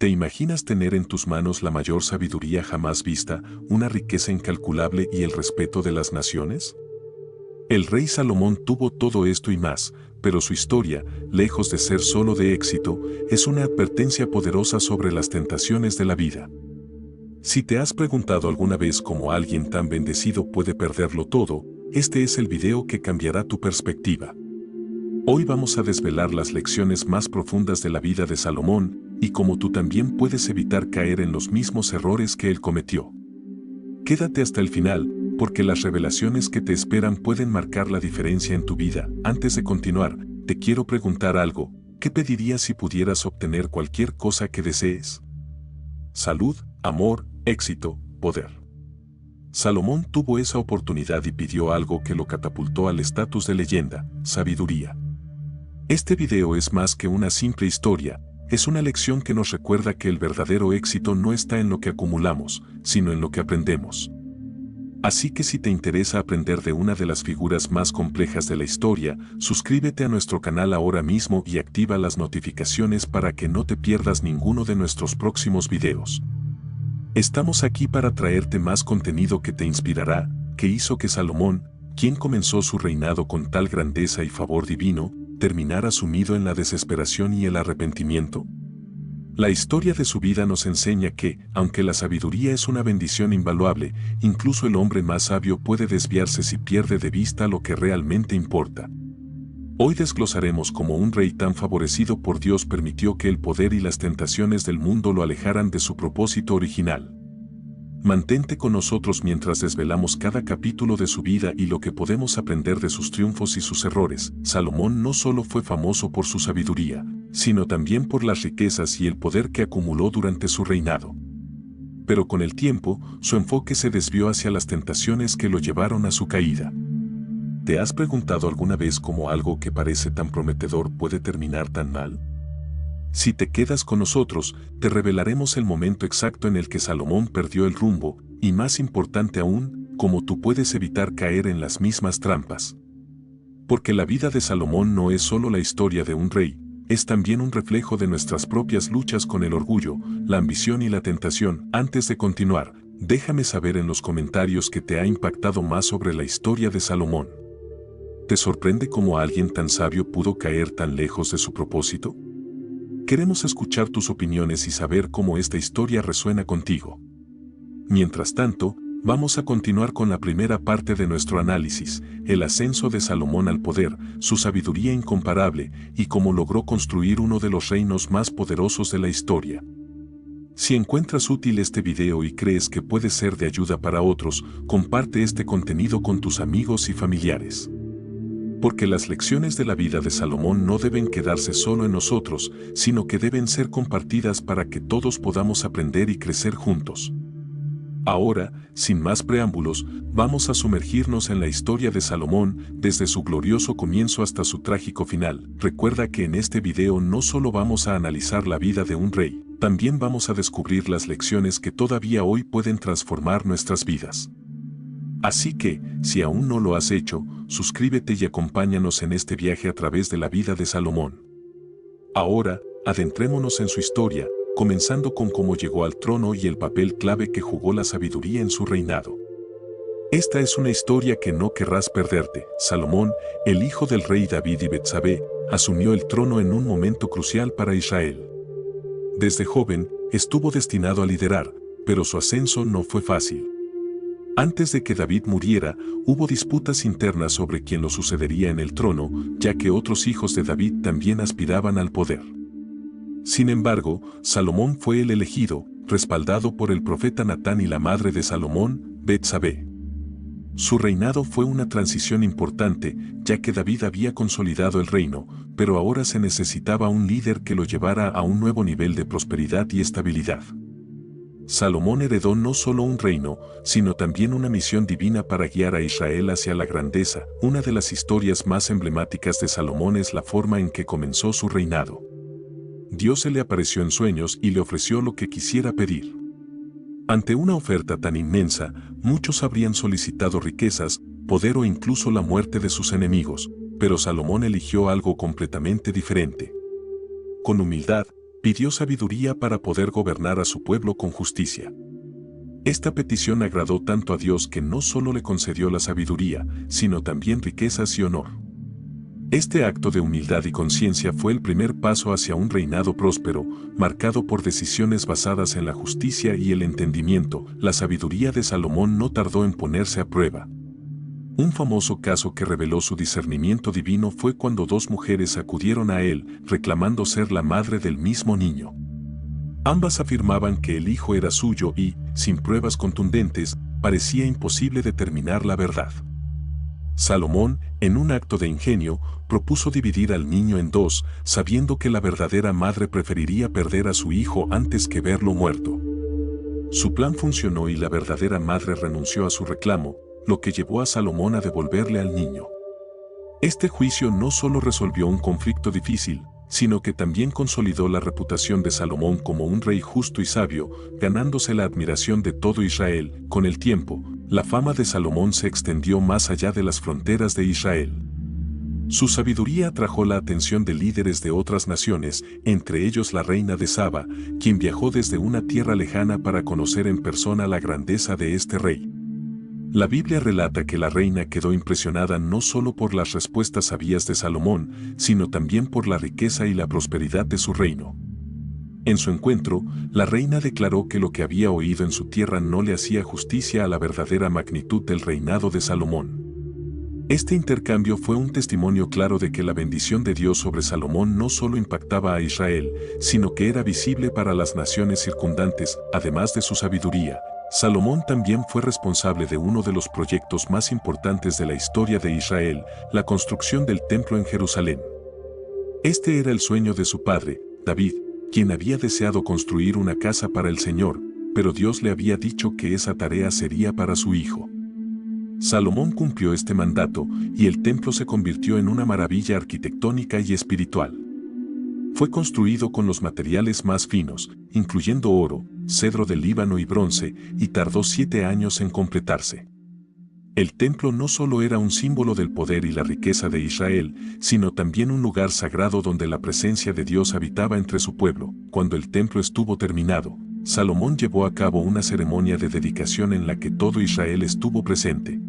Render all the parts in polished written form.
¿Te imaginas tener en tus manos la mayor sabiduría jamás vista, una riqueza incalculable y el respeto de las naciones? El rey Salomón tuvo todo esto y más, pero su historia, lejos de ser solo de éxito, es una advertencia poderosa sobre las tentaciones de la vida. Si te has preguntado alguna vez cómo alguien tan bendecido puede perderlo todo, este es el video que cambiará tu perspectiva. Hoy vamos a desvelar las lecciones más profundas de la vida de Salomón y cómo tú también puedes evitar caer en los mismos errores que él cometió. Quédate hasta el final, porque las revelaciones que te esperan pueden marcar la diferencia en tu vida. Antes de continuar, te quiero preguntar algo. ¿Qué pedirías si pudieras obtener cualquier cosa que desees? Salud, amor, éxito, poder. Salomón tuvo esa oportunidad y pidió algo que lo catapultó al estatus de leyenda: sabiduría. Este video es más que una simple historia, es una lección que nos recuerda que el verdadero éxito no está en lo que acumulamos, sino en lo que aprendemos. Así que si te interesa aprender de una de las figuras más complejas de la historia, suscríbete a nuestro canal ahora mismo y activa las notificaciones para que no te pierdas ninguno de nuestros próximos videos. Estamos aquí para traerte más contenido que te inspirará, que hizo que Salomón, quien comenzó su reinado con tal grandeza y favor divino, terminara sumido en la desesperación y el arrepentimiento. La historia de su vida nos enseña que, aunque la sabiduría es una bendición invaluable, incluso el hombre más sabio puede desviarse si pierde de vista lo que realmente importa. Hoy desglosaremos cómo un rey tan favorecido por Dios permitió que el poder y las tentaciones del mundo lo alejaran de su propósito original. Mantente con nosotros mientras desvelamos cada capítulo de su vida y lo que podemos aprender de sus triunfos y sus errores. Salomón no solo fue famoso por su sabiduría, sino también por las riquezas y el poder que acumuló durante su reinado. Pero con el tiempo, su enfoque se desvió hacia las tentaciones que lo llevaron a su caída. ¿Te has preguntado alguna vez cómo algo que parece tan prometedor puede terminar tan mal? Si te quedas con nosotros, te revelaremos el momento exacto en el que Salomón perdió el rumbo, y más importante aún, cómo tú puedes evitar caer en las mismas trampas. Porque la vida de Salomón no es solo la historia de un rey, es también un reflejo de nuestras propias luchas con el orgullo, la ambición y la tentación. Antes de continuar, déjame saber en los comentarios qué te ha impactado más sobre la historia de Salomón. ¿Te sorprende cómo alguien tan sabio pudo caer tan lejos de su propósito? Queremos escuchar tus opiniones y saber cómo esta historia resuena contigo. Mientras tanto, vamos a continuar con la primera parte de nuestro análisis: el ascenso de Salomón al poder, su sabiduría incomparable y cómo logró construir uno de los reinos más poderosos de la historia. Si encuentras útil este video y crees que puede ser de ayuda para otros, comparte este contenido con tus amigos y familiares. Porque las lecciones de la vida de Salomón no deben quedarse solo en nosotros, sino que deben ser compartidas para que todos podamos aprender y crecer juntos. Ahora, sin más preámbulos, vamos a sumergirnos en la historia de Salomón, desde su glorioso comienzo hasta su trágico final. Recuerda que en este video no solo vamos a analizar la vida de un rey, también vamos a descubrir las lecciones que todavía hoy pueden transformar nuestras vidas. Así que, si aún no lo has hecho, suscríbete y acompáñanos en este viaje a través de la vida de Salomón. Ahora, adentrémonos en su historia, comenzando con cómo llegó al trono y el papel clave que jugó la sabiduría en su reinado. Esta es una historia que no querrás perderte. Salomón, el hijo del rey David y Betsabé, asumió el trono en un momento crucial para Israel. Desde joven, estuvo destinado a liderar, pero su ascenso no fue fácil. Antes de que David muriera, hubo disputas internas sobre quién lo sucedería en el trono, ya que otros hijos de David también aspiraban al poder. Sin embargo, Salomón fue el elegido, respaldado por el profeta Natán y la madre de Salomón, Betsabé. Su reinado fue una transición importante, ya que David había consolidado el reino, pero ahora se necesitaba un líder que lo llevara a un nuevo nivel de prosperidad y estabilidad. Salomón heredó no solo un reino, sino también una misión divina para guiar a Israel hacia la grandeza. Una de las historias más emblemáticas de Salomón es la forma en que comenzó su reinado. Dios se le apareció en sueños y le ofreció lo que quisiera pedir. Ante una oferta tan inmensa, muchos habrían solicitado riquezas, poder o incluso la muerte de sus enemigos, pero Salomón eligió algo completamente diferente. Con humildad, pidió sabiduría para poder gobernar a su pueblo con justicia. Esta petición agradó tanto a Dios que no solo le concedió la sabiduría, sino también riquezas y honor. Este acto de humildad y conciencia fue el primer paso hacia un reinado próspero, marcado por decisiones basadas en la justicia y el entendimiento. La sabiduría de Salomón no tardó en ponerse a prueba. Un famoso caso que reveló su discernimiento divino fue cuando dos mujeres acudieron a él, reclamando ser la madre del mismo niño. Ambas afirmaban que el hijo era suyo y, sin pruebas contundentes, parecía imposible determinar la verdad. Salomón, en un acto de ingenio, propuso dividir al niño en dos, sabiendo que la verdadera madre preferiría perder a su hijo antes que verlo muerto. Su plan funcionó y la verdadera madre renunció a su reclamo, lo que llevó a Salomón a devolverle al niño. Este juicio no solo resolvió un conflicto difícil, sino que también consolidó la reputación de Salomón como un rey justo y sabio, ganándose la admiración de todo Israel. Con el tiempo, la fama de Salomón se extendió más allá de las fronteras de Israel. Su sabiduría atrajo la atención de líderes de otras naciones, entre ellos la reina de Saba, quien viajó desde una tierra lejana para conocer en persona la grandeza de este rey. La Biblia relata que la reina quedó impresionada no solo por las respuestas sabias de Salomón, sino también por la riqueza y la prosperidad de su reino. En su encuentro, la reina declaró que lo que había oído en su tierra no le hacía justicia a la verdadera magnitud del reinado de Salomón. Este intercambio fue un testimonio claro de que la bendición de Dios sobre Salomón no solo impactaba a Israel, sino que era visible para las naciones circundantes. Además de su sabiduría, Salomón también fue responsable de uno de los proyectos más importantes de la historia de Israel, la construcción del templo en Jerusalén. Este era el sueño de su padre, David, quien había deseado construir una casa para el Señor, pero Dios le había dicho que esa tarea sería para su hijo. Salomón cumplió este mandato y el templo se convirtió en una maravilla arquitectónica y espiritual. Fue construido con los materiales más finos, incluyendo oro, cedro del Líbano y bronce, y tardó 7 años en completarse. El templo no solo era un símbolo del poder y la riqueza de Israel, sino también un lugar sagrado donde la presencia de Dios habitaba entre su pueblo. Cuando el templo estuvo terminado, Salomón llevó a cabo una ceremonia de dedicación en la que todo Israel estuvo presente.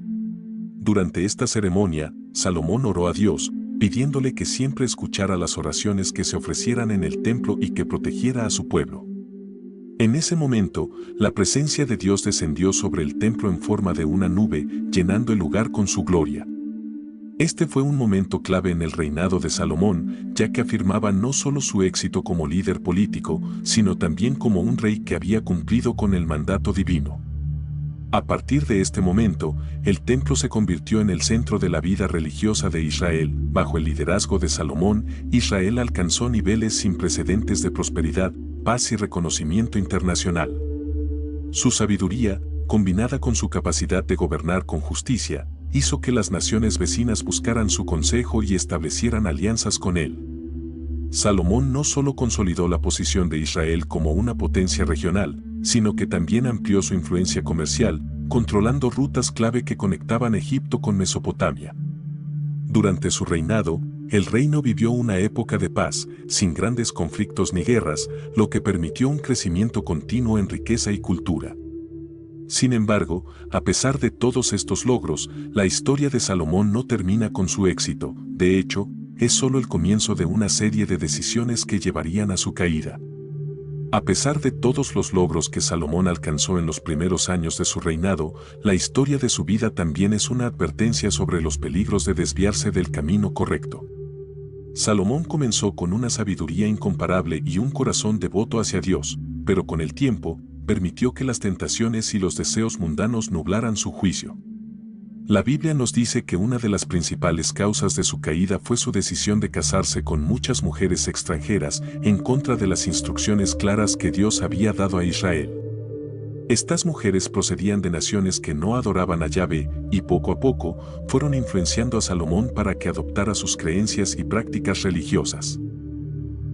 Durante esta ceremonia, Salomón oró a Dios, pidiéndole que siempre escuchara las oraciones que se ofrecieran en el templo y que protegiera a su pueblo. En ese momento, la presencia de Dios descendió sobre el templo en forma de una nube, llenando el lugar con su gloria. Este fue un momento clave en el reinado de Salomón, ya que afirmaba no solo su éxito como líder político, sino también como un rey que había cumplido con el mandato divino. A partir de este momento, el templo se convirtió en el centro de la vida religiosa de Israel. Bajo el liderazgo de Salomón, Israel alcanzó niveles sin precedentes de prosperidad, paz y reconocimiento internacional. Su sabiduría, combinada con su capacidad de gobernar con justicia, hizo que las naciones vecinas buscaran su consejo y establecieran alianzas con él. Salomón no solo consolidó la posición de Israel como una potencia regional, sino que también amplió su influencia comercial, controlando rutas clave que conectaban Egipto con Mesopotamia. Durante su reinado, el reino vivió una época de paz, sin grandes conflictos ni guerras, lo que permitió un crecimiento continuo en riqueza y cultura. Sin embargo, a pesar de todos estos logros, la historia de Salomón no termina con su éxito. De hecho, es solo el comienzo de una serie de decisiones que llevarían a su caída. A pesar de todos los logros que Salomón alcanzó en los primeros años de su reinado, la historia de su vida también es una advertencia sobre los peligros de desviarse del camino correcto. Salomón comenzó con una sabiduría incomparable y un corazón devoto hacia Dios, pero con el tiempo, permitió que las tentaciones y los deseos mundanos nublaran su juicio. La Biblia nos dice que una de las principales causas de su caída fue su decisión de casarse con muchas mujeres extranjeras en contra de las instrucciones claras que Dios había dado a Israel. Estas mujeres procedían de naciones que no adoraban a Yahvé y poco a poco fueron influenciando a Salomón para que adoptara sus creencias y prácticas religiosas.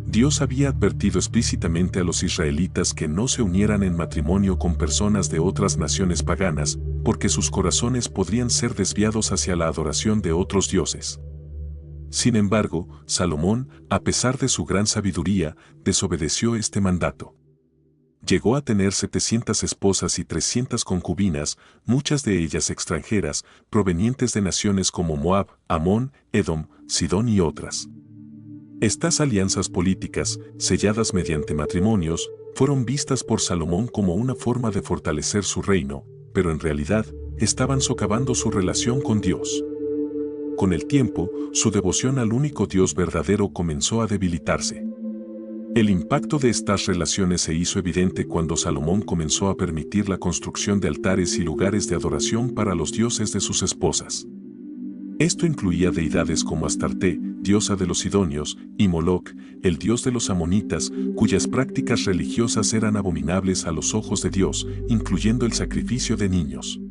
Dios había advertido explícitamente a los israelitas que no se unieran en matrimonio con personas de otras naciones paganas, porque sus corazones podrían ser desviados hacia la adoración de otros dioses. Sin embargo, Salomón, a pesar de su gran sabiduría, desobedeció este mandato. Llegó a tener 700 esposas y 300 concubinas, muchas de ellas extranjeras, provenientes de naciones como Moab, Amón, Edom, Sidón y otras. Estas alianzas políticas, selladas mediante matrimonios, fueron vistas por Salomón como una forma de fortalecer su reino, pero en realidad, estaban socavando su relación con Dios. Con el tiempo, su devoción al único Dios verdadero comenzó a debilitarse. El impacto de estas relaciones se hizo evidente cuando Salomón comenzó a permitir la construcción de altares y lugares de adoración para los dioses de sus esposas. Esto incluía deidades como Astarte, diosa de los sidonios, y Moloc, el dios de los amonitas, cuyas prácticas religiosas eran abominables a los ojos de Dios, incluyendo el sacrificio de niños.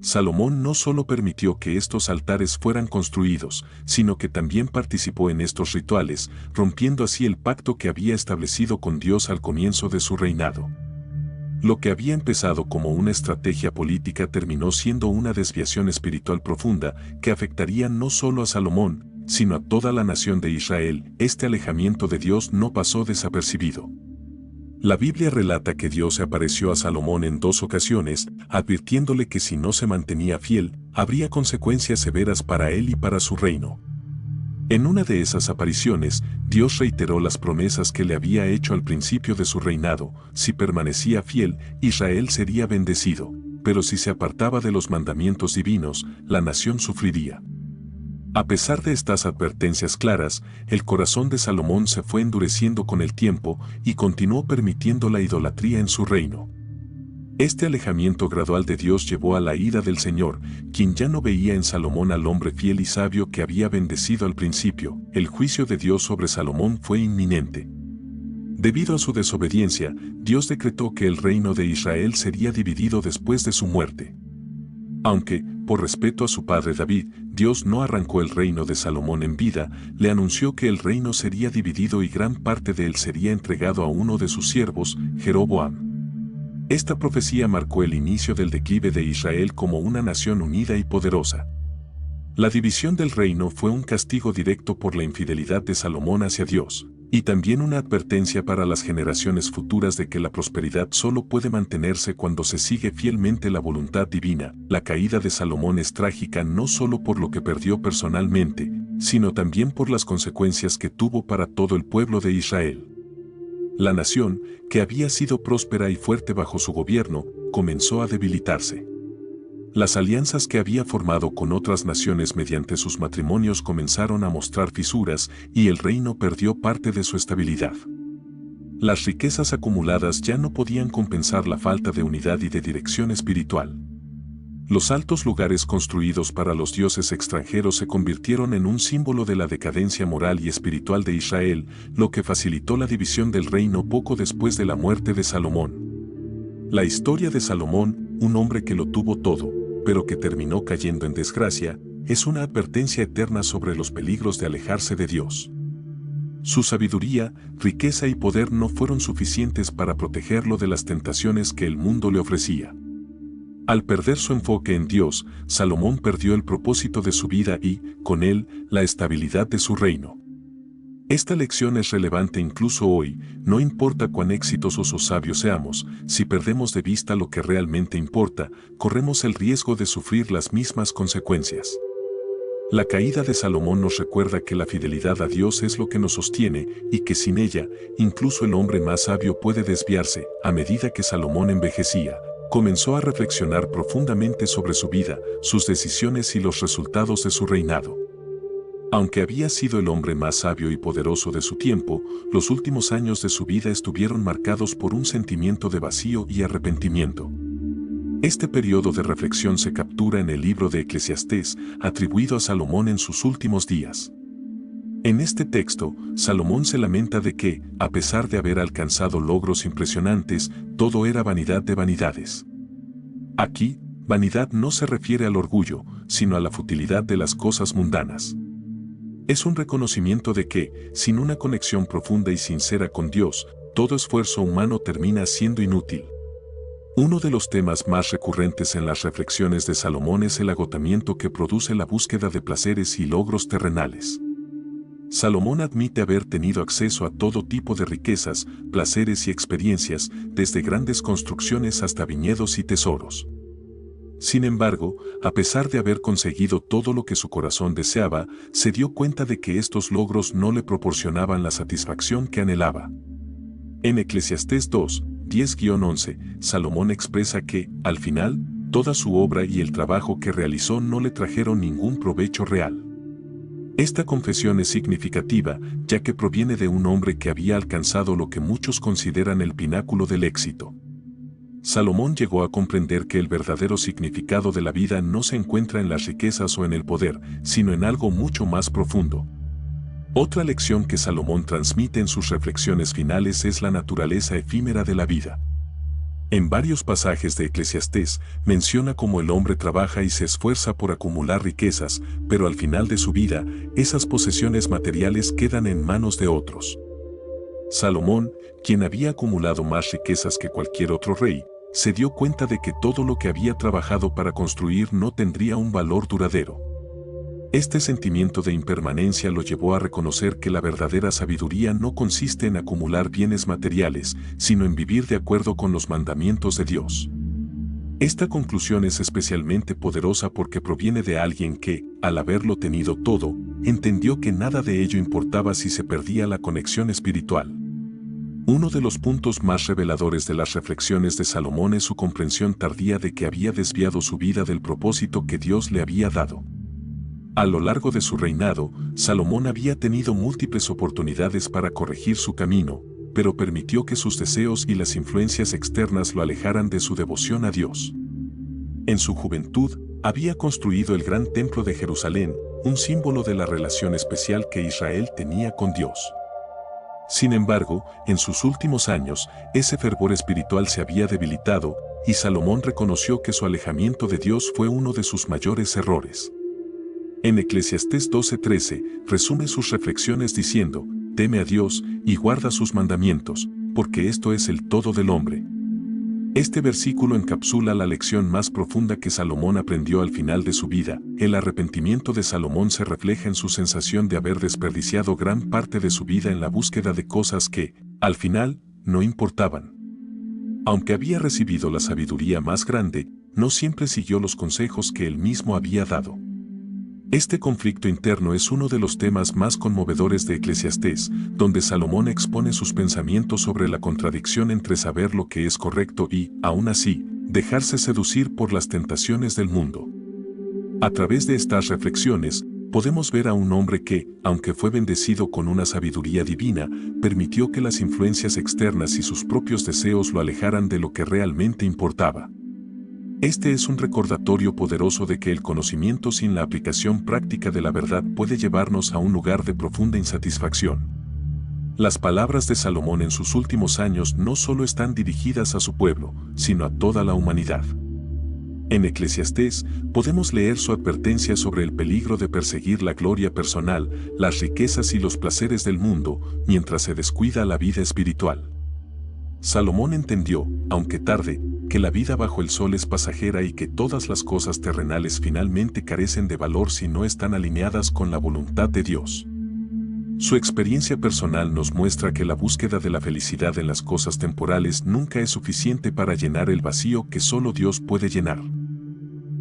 Salomón no solo permitió que estos altares fueran construidos, sino que también participó en estos rituales, rompiendo así el pacto que había establecido con Dios al comienzo de su reinado. Lo que había empezado como una estrategia política terminó siendo una desviación espiritual profunda que afectaría no solo a Salomón, sino a toda la nación de Israel. Este alejamiento de Dios no pasó desapercibido. La Biblia relata que Dios se apareció a Salomón en 2 ocasiones, advirtiéndole que si no se mantenía fiel, habría consecuencias severas para él y para su reino. En una de esas apariciones, Dios reiteró las promesas que le había hecho al principio de su reinado: si permanecía fiel, Israel sería bendecido, pero si se apartaba de los mandamientos divinos, la nación sufriría. A pesar de estas advertencias claras, el corazón de Salomón se fue endureciendo con el tiempo y continuó permitiendo la idolatría en su reino. Este alejamiento gradual de Dios llevó a la ira del Señor, quien ya no veía en Salomón al hombre fiel y sabio que había bendecido al principio. El juicio de Dios sobre Salomón fue inminente. Debido a su desobediencia, Dios decretó que el reino de Israel sería dividido después de su muerte. Aunque, por respeto a su padre David, Dios no arrancó el reino de Salomón en vida, le anunció que el reino sería dividido y gran parte de él sería entregado a uno de sus siervos, Jeroboam. Esta profecía marcó el inicio del declive de Israel como una nación unida y poderosa. La división del reino fue un castigo directo por la infidelidad de Salomón hacia Dios, y también una advertencia para las generaciones futuras de que la prosperidad solo puede mantenerse cuando se sigue fielmente la voluntad divina. La caída de Salomón es trágica no solo por lo que perdió personalmente, sino también por las consecuencias que tuvo para todo el pueblo de Israel. La nación, que había sido próspera y fuerte bajo su gobierno, comenzó a debilitarse. Las alianzas que había formado con otras naciones mediante sus matrimonios comenzaron a mostrar fisuras y el reino perdió parte de su estabilidad. Las riquezas acumuladas ya no podían compensar la falta de unidad y de dirección espiritual. Los altos lugares construidos para los dioses extranjeros se convirtieron en un símbolo de la decadencia moral y espiritual de Israel, lo que facilitó la división del reino poco después de la muerte de Salomón. La historia de Salomón, un hombre que lo tuvo todo, pero que terminó cayendo en desgracia, es una advertencia eterna sobre los peligros de alejarse de Dios. Su sabiduría, riqueza y poder no fueron suficientes para protegerlo de las tentaciones que el mundo le ofrecía. Al perder su enfoque en Dios, Salomón perdió el propósito de su vida y, con él, la estabilidad de su reino. Esta lección es relevante incluso hoy, no importa cuán exitosos o sabios seamos, si perdemos de vista lo que realmente importa, corremos el riesgo de sufrir las mismas consecuencias. La caída de Salomón nos recuerda que la fidelidad a Dios es lo que nos sostiene y que sin ella, incluso el hombre más sabio puede desviarse. A medida que Salomón envejecía, comenzó a reflexionar profundamente sobre su vida, sus decisiones y los resultados de su reinado. Aunque había sido el hombre más sabio y poderoso de su tiempo, los últimos años de su vida estuvieron marcados por un sentimiento de vacío y arrepentimiento. Este periodo de reflexión se captura en el libro de Eclesiastés, atribuido a Salomón en sus últimos días. En este texto, Salomón se lamenta de que, a pesar de haber alcanzado logros impresionantes, todo era vanidad de vanidades. Aquí, vanidad no se refiere al orgullo, sino a la futilidad de las cosas mundanas. Es un reconocimiento de que, sin una conexión profunda y sincera con Dios, todo esfuerzo humano termina siendo inútil. Uno de los temas más recurrentes en las reflexiones de Salomón es el agotamiento que produce la búsqueda de placeres y logros terrenales. Salomón admite haber tenido acceso a todo tipo de riquezas, placeres y experiencias, desde grandes construcciones hasta viñedos y tesoros. Sin embargo, a pesar de haber conseguido todo lo que su corazón deseaba, se dio cuenta de que estos logros no le proporcionaban la satisfacción que anhelaba. En Eclesiastés 2, 10-11, Salomón expresa que, al final, toda su obra y el trabajo que realizó no le trajeron ningún provecho real. Esta confesión es significativa, ya que proviene de un hombre que había alcanzado lo que muchos consideran el pináculo del éxito. Salomón llegó a comprender que el verdadero significado de la vida no se encuentra en las riquezas o en el poder, sino en algo mucho más profundo. Otra lección que Salomón transmite en sus reflexiones finales es la naturaleza efímera de la vida. En varios pasajes de Eclesiastés menciona cómo el hombre trabaja y se esfuerza por acumular riquezas, pero al final de su vida, esas posesiones materiales quedan en manos de otros. Salomón, quien había acumulado más riquezas que cualquier otro rey, se dio cuenta de que todo lo que había trabajado para construir no tendría un valor duradero. Este sentimiento de impermanencia lo llevó a reconocer que la verdadera sabiduría no consiste en acumular bienes materiales, sino en vivir de acuerdo con los mandamientos de Dios. Esta conclusión es especialmente poderosa porque proviene de alguien que, al haberlo tenido todo, entendió que nada de ello importaba si se perdía la conexión espiritual. Uno de los puntos más reveladores de las reflexiones de Salomón es su comprensión tardía de que había desviado su vida del propósito que Dios le había dado. A lo largo de su reinado, Salomón había tenido múltiples oportunidades para corregir su camino, pero permitió que sus deseos y las influencias externas lo alejaran de su devoción a Dios. En su juventud, había construido el gran templo de Jerusalén, un símbolo de la relación especial que Israel tenía con Dios. Sin embargo, en sus últimos años, ese fervor espiritual se había debilitado, y Salomón reconoció que su alejamiento de Dios fue uno de sus mayores errores. En Eclesiastés 12:13, resume sus reflexiones diciendo: «Teme a Dios y guarda sus mandamientos, porque esto es el todo del hombre». Este versículo encapsula la lección más profunda que Salomón aprendió al final de su vida. El arrepentimiento de Salomón se refleja en su sensación de haber desperdiciado gran parte de su vida en la búsqueda de cosas que, al final, no importaban. Aunque había recibido la sabiduría más grande, no siempre siguió los consejos que él mismo había dado. Este conflicto interno es uno de los temas más conmovedores de Eclesiastés, donde Salomón expone sus pensamientos sobre la contradicción entre saber lo que es correcto y, aún así, dejarse seducir por las tentaciones del mundo. A través de estas reflexiones, podemos ver a un hombre que, aunque fue bendecido con una sabiduría divina, permitió que las influencias externas y sus propios deseos lo alejaran de lo que realmente importaba. Este es un recordatorio poderoso de que el conocimiento sin la aplicación práctica de la verdad puede llevarnos a un lugar de profunda insatisfacción. Las palabras de Salomón en sus últimos años no solo están dirigidas a su pueblo, sino a toda la humanidad. En Eclesiastés, podemos leer su advertencia sobre el peligro de perseguir la gloria personal, las riquezas y los placeres del mundo, mientras se descuida la vida espiritual. Salomón entendió, aunque tarde, que la vida bajo el sol es pasajera y que todas las cosas terrenales finalmente carecen de valor si no están alineadas con la voluntad de Dios. Su experiencia personal nos muestra que la búsqueda de la felicidad en las cosas temporales nunca es suficiente para llenar el vacío que solo Dios puede llenar.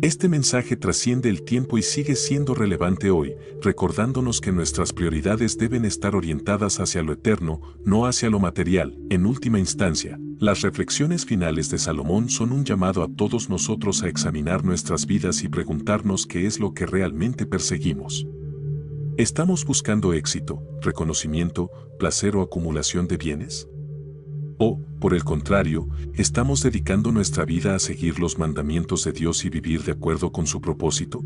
Este mensaje trasciende el tiempo y sigue siendo relevante hoy, recordándonos que nuestras prioridades deben estar orientadas hacia lo eterno, no hacia lo material. En última instancia, las reflexiones finales de Salomón son un llamado a todos nosotros a examinar nuestras vidas y preguntarnos qué es lo que realmente perseguimos. ¿Estamos buscando éxito, reconocimiento, placer o acumulación de bienes? O, por el contrario, ¿estamos dedicando nuestra vida a seguir los mandamientos de Dios y vivir de acuerdo con su propósito?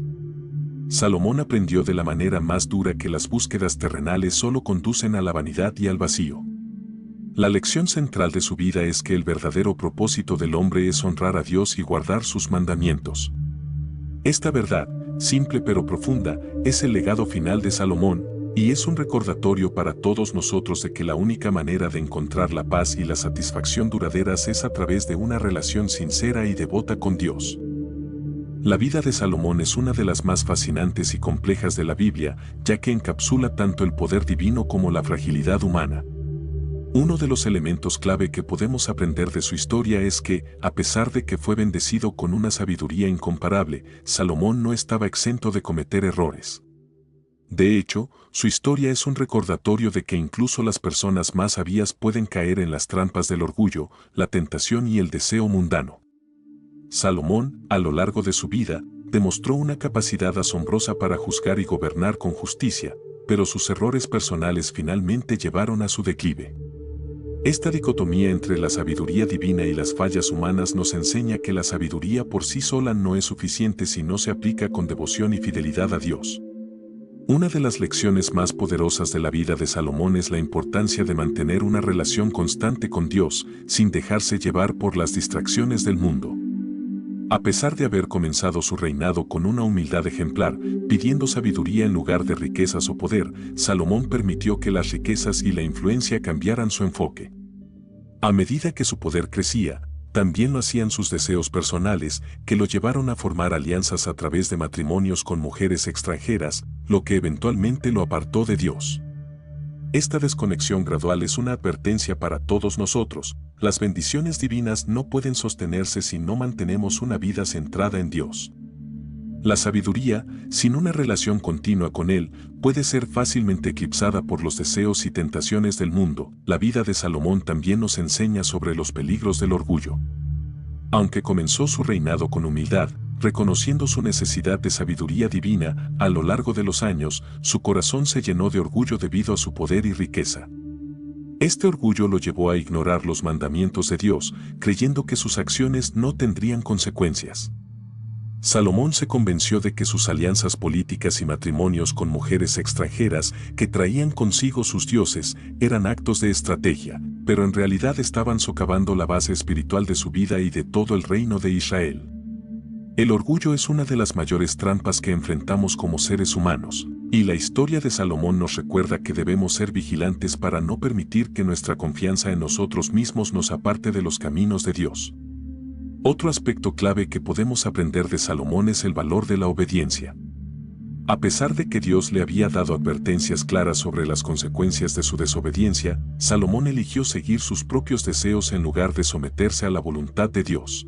Salomón aprendió de la manera más dura que las búsquedas terrenales solo conducen a la vanidad y al vacío. La lección central de su vida es que el verdadero propósito del hombre es honrar a Dios y guardar sus mandamientos. Esta verdad, simple pero profunda, es el legado final de Salomón, y es un recordatorio para todos nosotros de que la única manera de encontrar la paz y la satisfacción duraderas es a través de una relación sincera y devota con Dios. La vida de Salomón es una de las más fascinantes y complejas de la Biblia, ya que encapsula tanto el poder divino como la fragilidad humana. Uno de los elementos clave que podemos aprender de su historia es que, a pesar de que fue bendecido con una sabiduría incomparable, Salomón no estaba exento de cometer errores. De hecho, su historia es un recordatorio de que incluso las personas más sabias pueden caer en las trampas del orgullo, la tentación y el deseo mundano. Salomón, a lo largo de su vida, demostró una capacidad asombrosa para juzgar y gobernar con justicia, pero sus errores personales finalmente llevaron a su declive. Esta dicotomía entre la sabiduría divina y las fallas humanas nos enseña que la sabiduría por sí sola no es suficiente si no se aplica con devoción y fidelidad a Dios. Una de las lecciones más poderosas de la vida de Salomón es la importancia de mantener una relación constante con Dios, sin dejarse llevar por las distracciones del mundo. A pesar de haber comenzado su reinado con una humildad ejemplar, pidiendo sabiduría en lugar de riquezas o poder, Salomón permitió que las riquezas y la influencia cambiaran su enfoque. A medida que su poder crecía, también lo hacían sus deseos personales, que lo llevaron a formar alianzas a través de matrimonios con mujeres extranjeras, lo que eventualmente lo apartó de Dios. Esta desconexión gradual es una advertencia para todos nosotros. Las bendiciones divinas no pueden sostenerse si no mantenemos una vida centrada en Dios. La sabiduría, sin una relación continua con Él, puede ser fácilmente eclipsada por los deseos y tentaciones del mundo. La vida de Salomón también nos enseña sobre los peligros del orgullo. Aunque comenzó su reinado con humildad, reconociendo su necesidad de sabiduría divina, a lo largo de los años, su corazón se llenó de orgullo debido a su poder y riqueza. Este orgullo lo llevó a ignorar los mandamientos de Dios, creyendo que sus acciones no tendrían consecuencias. Salomón se convenció de que sus alianzas políticas y matrimonios con mujeres extranjeras que traían consigo sus dioses eran actos de estrategia, pero en realidad estaban socavando la base espiritual de su vida y de todo el reino de Israel. El orgullo es una de las mayores trampas que enfrentamos como seres humanos, y la historia de Salomón nos recuerda que debemos ser vigilantes para no permitir que nuestra confianza en nosotros mismos nos aparte de los caminos de Dios. Otro aspecto clave que podemos aprender de Salomón es el valor de la obediencia. A pesar de que Dios le había dado advertencias claras sobre las consecuencias de su desobediencia, Salomón eligió seguir sus propios deseos en lugar de someterse a la voluntad de Dios.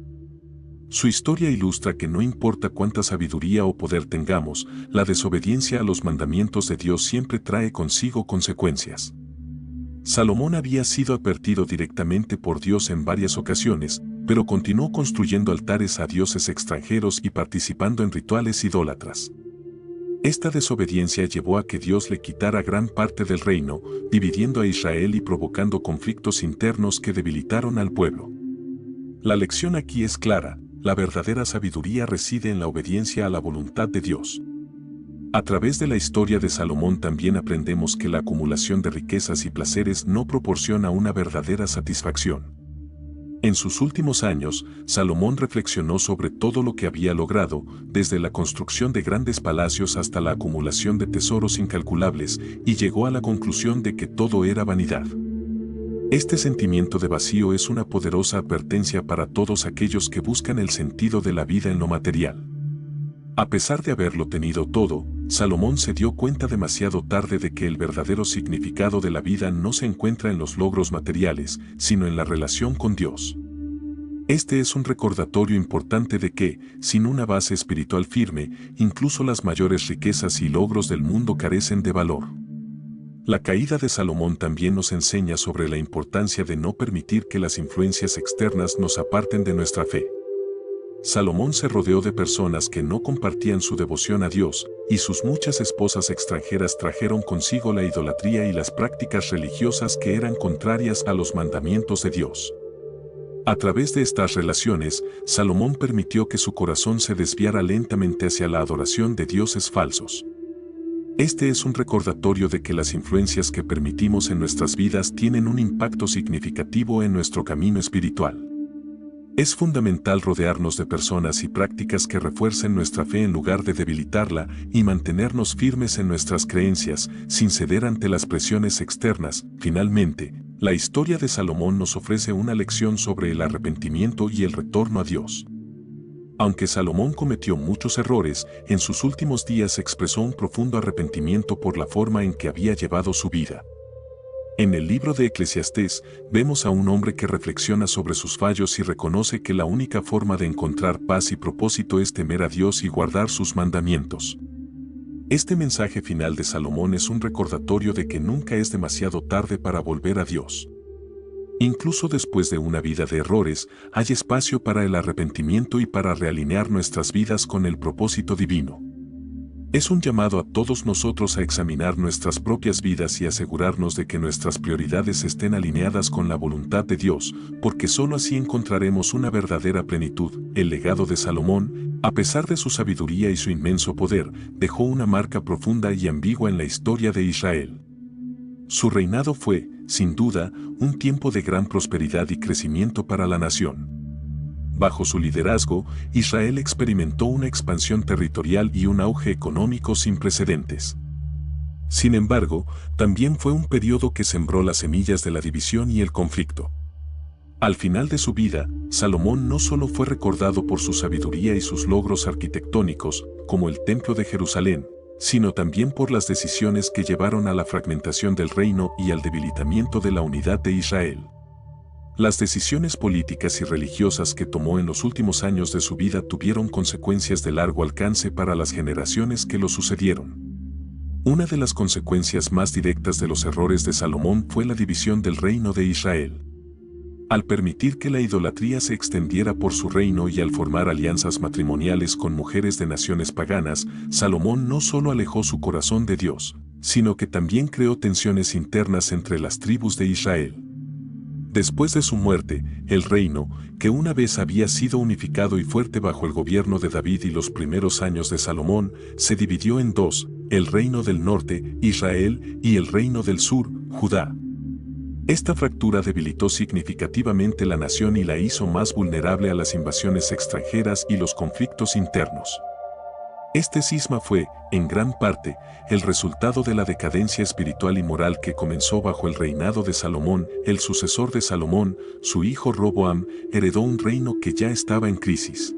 Su historia ilustra que no importa cuánta sabiduría o poder tengamos, la desobediencia a los mandamientos de Dios siempre trae consigo consecuencias. Salomón había sido advertido directamente por Dios en varias ocasiones, pero continuó construyendo altares a dioses extranjeros y participando en rituales idólatras. Esta desobediencia llevó a que Dios le quitara gran parte del reino, dividiendo a Israel y provocando conflictos internos que debilitaron al pueblo. La lección aquí es clara: la verdadera sabiduría reside en la obediencia a la voluntad de Dios. A través de la historia de Salomón también aprendemos que la acumulación de riquezas y placeres no proporciona una verdadera satisfacción. En sus últimos años, Salomón reflexionó sobre todo lo que había logrado, desde la construcción de grandes palacios hasta la acumulación de tesoros incalculables, y llegó a la conclusión de que todo era vanidad. Este sentimiento de vacío es una poderosa advertencia para todos aquellos que buscan el sentido de la vida en lo material. A pesar de haberlo tenido todo, Salomón se dio cuenta demasiado tarde de que el verdadero significado de la vida no se encuentra en los logros materiales, sino en la relación con Dios. Este es un recordatorio importante de que, sin una base espiritual firme, incluso las mayores riquezas y logros del mundo carecen de valor. La caída de Salomón también nos enseña sobre la importancia de no permitir que las influencias externas nos aparten de nuestra fe. Salomón se rodeó de personas que no compartían su devoción a Dios, y sus muchas esposas extranjeras trajeron consigo la idolatría y las prácticas religiosas que eran contrarias a los mandamientos de Dios. A través de estas relaciones, Salomón permitió que su corazón se desviara lentamente hacia la adoración de dioses falsos. Este es un recordatorio de que las influencias que permitimos en nuestras vidas tienen un impacto significativo en nuestro camino espiritual. Es fundamental rodearnos de personas y prácticas que refuercen nuestra fe en lugar de debilitarla y mantenernos firmes en nuestras creencias, sin ceder ante las presiones externas. Finalmente, la historia de Salomón nos ofrece una lección sobre el arrepentimiento y el retorno a Dios. Aunque Salomón cometió muchos errores, en sus últimos días expresó un profundo arrepentimiento por la forma en que había llevado su vida. En el libro de Eclesiastés, vemos a un hombre que reflexiona sobre sus fallos y reconoce que la única forma de encontrar paz y propósito es temer a Dios y guardar sus mandamientos. Este mensaje final de Salomón es un recordatorio de que nunca es demasiado tarde para volver a Dios. Incluso después de una vida de errores, hay espacio para el arrepentimiento y para realinear nuestras vidas con el propósito divino. Es un llamado a todos nosotros a examinar nuestras propias vidas y asegurarnos de que nuestras prioridades estén alineadas con la voluntad de Dios, porque sólo así encontraremos una verdadera plenitud. El legado de Salomón, a pesar de su sabiduría y su inmenso poder, dejó una marca profunda y ambigua en la historia de Israel. Su reinado fue, sin duda, un tiempo de gran prosperidad y crecimiento para la nación. Bajo su liderazgo, Israel experimentó una expansión territorial y un auge económico sin precedentes. Sin embargo, también fue un periodo que sembró las semillas de la división y el conflicto. Al final de su vida, Salomón no solo fue recordado por su sabiduría y sus logros arquitectónicos, como el Templo de Jerusalén, sino también por las decisiones que llevaron a la fragmentación del reino y al debilitamiento de la unidad de Israel. Las decisiones políticas y religiosas que tomó en los últimos años de su vida tuvieron consecuencias de largo alcance para las generaciones que lo sucedieron. Una de las consecuencias más directas de los errores de Salomón fue la división del reino de Israel. Al permitir que la idolatría se extendiera por su reino y al formar alianzas matrimoniales con mujeres de naciones paganas, Salomón no solo alejó su corazón de Dios, sino que también creó tensiones internas entre las tribus de Israel. Después de su muerte, el reino, que una vez había sido unificado y fuerte bajo el gobierno de David y los primeros años de Salomón, se dividió en dos, el reino del norte, Israel, y el reino del sur, Judá. Esta fractura debilitó significativamente la nación y la hizo más vulnerable a las invasiones extranjeras y los conflictos internos. Este cisma fue, en gran parte, el resultado de la decadencia espiritual y moral que comenzó bajo el reinado de Salomón. El sucesor de Salomón, su hijo Roboam, heredó un reino que ya estaba en crisis.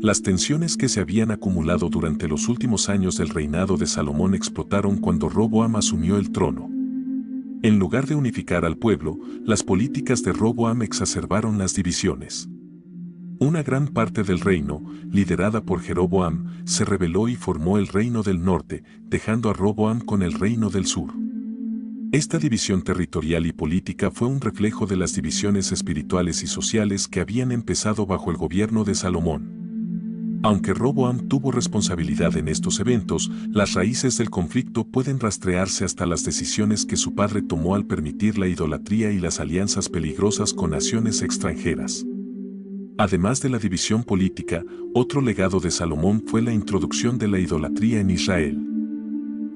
Las tensiones que se habían acumulado durante los últimos años del reinado de Salomón explotaron cuando Roboam asumió el trono. En lugar de unificar al pueblo, las políticas de Roboam exacerbaron las divisiones. Una gran parte del reino, liderada por Jeroboam, se rebeló y formó el reino del norte, dejando a Roboam con el reino del sur. Esta división territorial y política fue un reflejo de las divisiones espirituales y sociales que habían empezado bajo el gobierno de Salomón. Aunque Roboam tuvo responsabilidad en estos eventos, las raíces del conflicto pueden rastrearse hasta las decisiones que su padre tomó al permitir la idolatría y las alianzas peligrosas con naciones extranjeras. Además de la división política, otro legado de Salomón fue la introducción de la idolatría en Israel.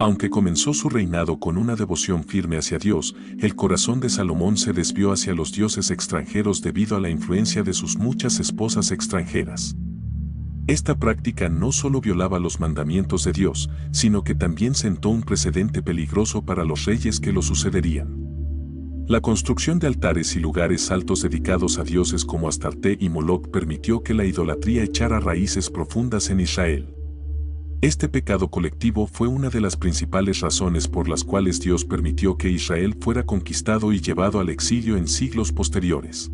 Aunque comenzó su reinado con una devoción firme hacia Dios, el corazón de Salomón se desvió hacia los dioses extranjeros debido a la influencia de sus muchas esposas extranjeras. Esta práctica no solo violaba los mandamientos de Dios, sino que también sentó un precedente peligroso para los reyes que lo sucederían. La construcción de altares y lugares altos dedicados a dioses como Astarte y Moloc permitió que la idolatría echara raíces profundas en Israel. Este pecado colectivo fue una de las principales razones por las cuales Dios permitió que Israel fuera conquistado y llevado al exilio en siglos posteriores.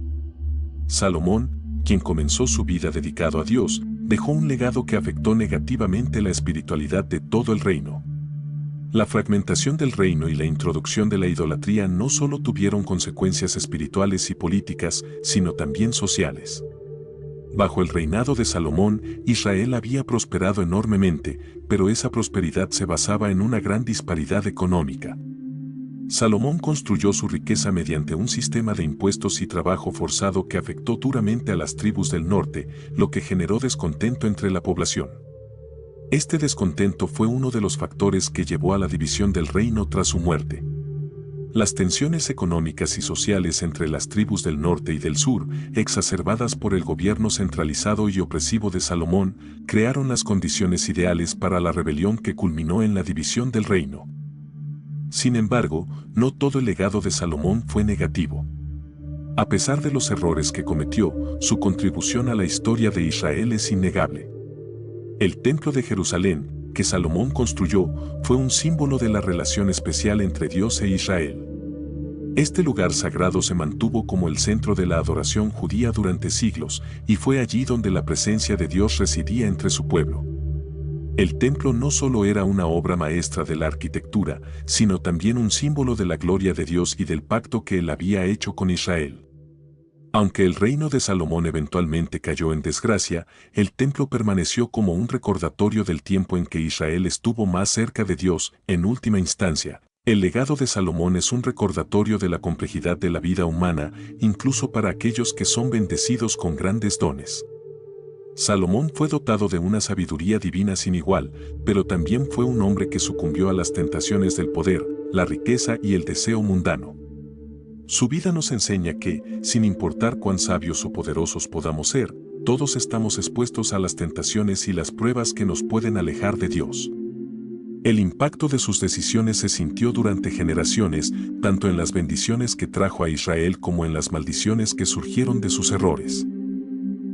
Salomón, quien comenzó su vida dedicado a Dios, dejó un legado que afectó negativamente la espiritualidad de todo el reino. La fragmentación del reino y la introducción de la idolatría no solo tuvieron consecuencias espirituales y políticas, sino también sociales. Bajo el reinado de Salomón, Israel había prosperado enormemente, pero esa prosperidad se basaba en una gran disparidad económica. Salomón construyó su riqueza mediante un sistema de impuestos y trabajo forzado que afectó duramente a las tribus del norte, lo que generó descontento entre la población. Este descontento fue uno de los factores que llevó a la división del reino tras su muerte. Las tensiones económicas y sociales entre las tribus del norte y del sur, exacerbadas por el gobierno centralizado y opresivo de Salomón, crearon las condiciones ideales para la rebelión que culminó en la división del reino. Sin embargo, no todo el legado de Salomón fue negativo. A pesar de los errores que cometió, su contribución a la historia de Israel es innegable. El Templo de Jerusalén, que Salomón construyó, fue un símbolo de la relación especial entre Dios e Israel. Este lugar sagrado se mantuvo como el centro de la adoración judía durante siglos, y fue allí donde la presencia de Dios residía entre su pueblo. El templo no solo era una obra maestra de la arquitectura, sino también un símbolo de la gloria de Dios y del pacto que él había hecho con Israel. Aunque el reino de Salomón eventualmente cayó en desgracia, el templo permaneció como un recordatorio del tiempo en que Israel estuvo más cerca de Dios. En última instancia, el legado de Salomón es un recordatorio de la complejidad de la vida humana, incluso para aquellos que son bendecidos con grandes dones. Salomón fue dotado de una sabiduría divina sin igual, pero también fue un hombre que sucumbió a las tentaciones del poder, la riqueza y el deseo mundano. Su vida nos enseña que, sin importar cuán sabios o poderosos podamos ser, todos estamos expuestos a las tentaciones y las pruebas que nos pueden alejar de Dios. El impacto de sus decisiones se sintió durante generaciones, tanto en las bendiciones que trajo a Israel como en las maldiciones que surgieron de sus errores.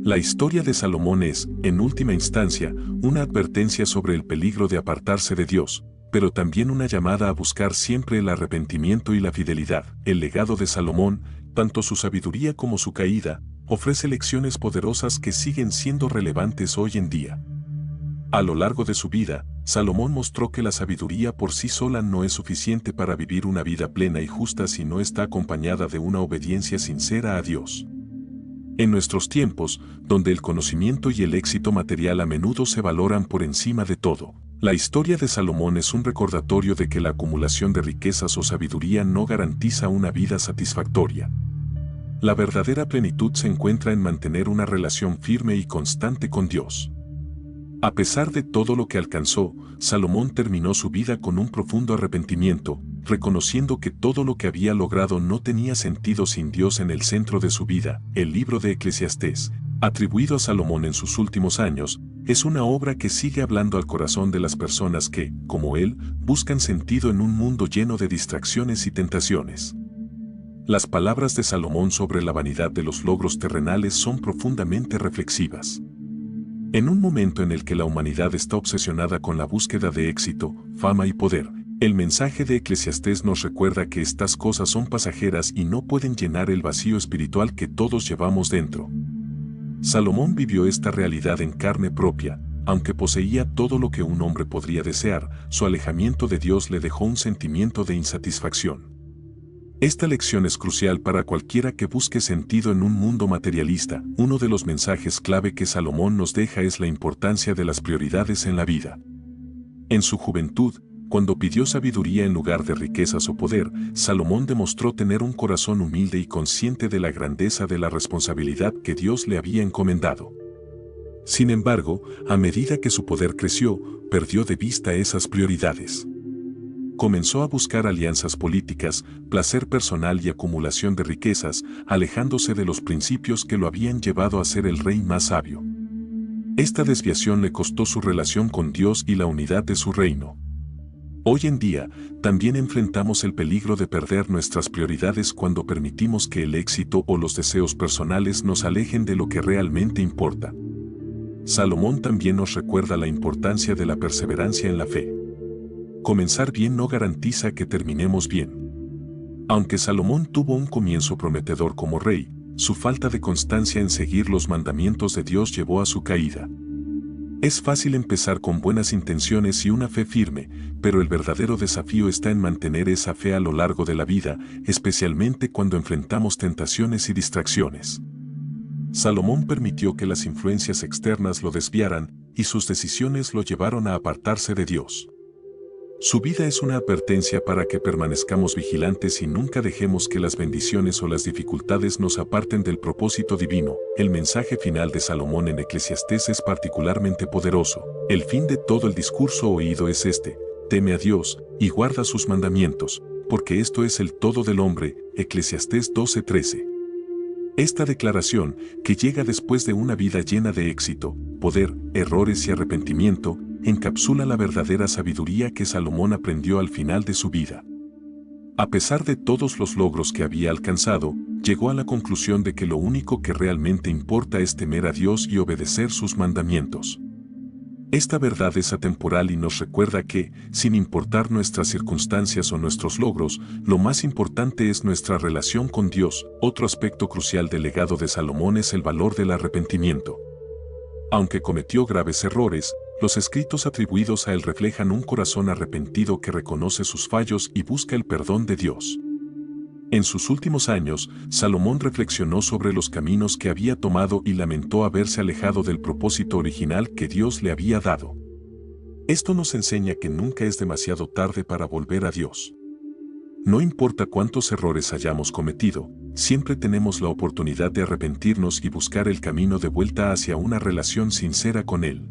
La historia de Salomón es, en última instancia, una advertencia sobre el peligro de apartarse de Dios, pero también una llamada a buscar siempre el arrepentimiento y la fidelidad. El legado de Salomón, tanto su sabiduría como su caída, ofrece lecciones poderosas que siguen siendo relevantes hoy en día. A lo largo de su vida, Salomón mostró que la sabiduría por sí sola no es suficiente para vivir una vida plena y justa si no está acompañada de una obediencia sincera a Dios. En nuestros tiempos, donde el conocimiento y el éxito material a menudo se valoran por encima de todo, la historia de Salomón es un recordatorio de que la acumulación de riquezas o sabiduría no garantiza una vida satisfactoria. La verdadera plenitud se encuentra en mantener una relación firme y constante con Dios. A pesar de todo lo que alcanzó, Salomón terminó su vida con un profundo arrepentimiento, reconociendo que todo lo que había logrado no tenía sentido sin Dios en el centro de su vida. El libro de Eclesiastés, atribuido a Salomón en sus últimos años, es una obra que sigue hablando al corazón de las personas que, como él, buscan sentido en un mundo lleno de distracciones y tentaciones. Las palabras de Salomón sobre la vanidad de los logros terrenales son profundamente reflexivas. En un momento en el que la humanidad está obsesionada con la búsqueda de éxito, fama y poder, el mensaje de Eclesiastés nos recuerda que estas cosas son pasajeras y no pueden llenar el vacío espiritual que todos llevamos dentro. Salomón vivió esta realidad en carne propia. Aunque poseía todo lo que un hombre podría desear, su alejamiento de Dios le dejó un sentimiento de insatisfacción. Esta lección es crucial para cualquiera que busque sentido en un mundo materialista. Uno de los mensajes clave que Salomón nos deja es la importancia de las prioridades en la vida. En su juventud, cuando pidió sabiduría en lugar de riquezas o poder, Salomón demostró tener un corazón humilde y consciente de la grandeza de la responsabilidad que Dios le había encomendado. Sin embargo, a medida que su poder creció, perdió de vista esas prioridades. Comenzó a buscar alianzas políticas, placer personal y acumulación de riquezas, alejándose de los principios que lo habían llevado a ser el rey más sabio. Esta desviación le costó su relación con Dios y la unidad de su reino. Hoy en día, también enfrentamos el peligro de perder nuestras prioridades cuando permitimos que el éxito o los deseos personales nos alejen de lo que realmente importa. Salomón también nos recuerda la importancia de la perseverancia en la fe. Comenzar bien no garantiza que terminemos bien. Aunque Salomón tuvo un comienzo prometedor como rey, su falta de constancia en seguir los mandamientos de Dios llevó a su caída. Es fácil empezar con buenas intenciones y una fe firme, pero el verdadero desafío está en mantener esa fe a lo largo de la vida, especialmente cuando enfrentamos tentaciones y distracciones. Salomón permitió que las influencias externas lo desviaran, y sus decisiones lo llevaron a apartarse de Dios. Su vida es una advertencia para que permanezcamos vigilantes y nunca dejemos que las bendiciones o las dificultades nos aparten del propósito divino. El mensaje final de Salomón en Eclesiastés es particularmente poderoso. El fin de todo el discurso oído es este: teme a Dios y guarda sus mandamientos, porque esto es el todo del hombre. Eclesiastés 12:13. Esta declaración, que llega después de una vida llena de éxito, poder, errores y arrepentimiento, encapsula la verdadera sabiduría que Salomón aprendió al final de su vida. A pesar de todos los logros que había alcanzado, llegó a la conclusión de que lo único que realmente importa es temer a Dios y obedecer sus mandamientos. Esta verdad es atemporal y nos recuerda que, sin importar nuestras circunstancias o nuestros logros, lo más importante es nuestra relación con Dios. Otro aspecto crucial del legado de Salomón es el valor del arrepentimiento. Aunque cometió graves errores, los escritos atribuidos a él reflejan un corazón arrepentido que reconoce sus fallos y busca el perdón de Dios. En sus últimos años, Salomón reflexionó sobre los caminos que había tomado y lamentó haberse alejado del propósito original que Dios le había dado. Esto nos enseña que nunca es demasiado tarde para volver a Dios. No importa cuántos errores hayamos cometido, siempre tenemos la oportunidad de arrepentirnos y buscar el camino de vuelta hacia una relación sincera con Él.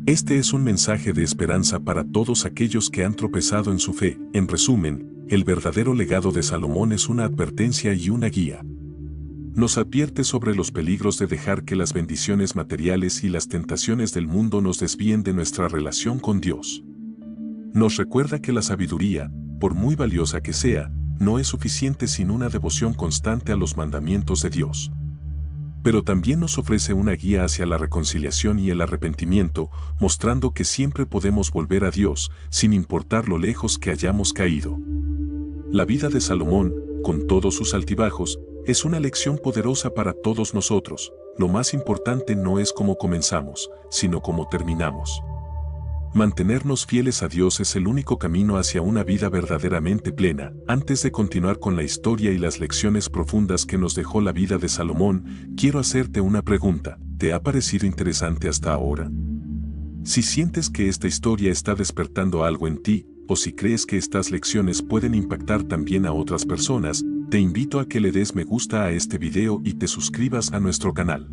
Este es un mensaje de esperanza para todos aquellos que han tropezado en su fe. En resumen, el verdadero legado de Salomón es una advertencia y una guía. Nos advierte sobre los peligros de dejar que las bendiciones materiales y las tentaciones del mundo nos desvíen de nuestra relación con Dios. Nos recuerda que la sabiduría, por muy valiosa que sea, no es suficiente sin una devoción constante a los mandamientos de Dios. Pero también nos ofrece una guía hacia la reconciliación y el arrepentimiento, mostrando que siempre podemos volver a Dios, sin importar lo lejos que hayamos caído. La vida de Salomón, con todos sus altibajos, es una lección poderosa para todos nosotros. Lo más importante no es cómo comenzamos, sino cómo terminamos. Mantenernos fieles a Dios es el único camino hacia una vida verdaderamente plena. Antes de continuar con la historia y las lecciones profundas que nos dejó la vida de Salomón, quiero hacerte una pregunta. ¿Te ha parecido interesante hasta ahora? Si sientes que esta historia está despertando algo en ti, o si crees que estas lecciones pueden impactar también a otras personas, te invito a que le des me gusta a este video y te suscribas a nuestro canal.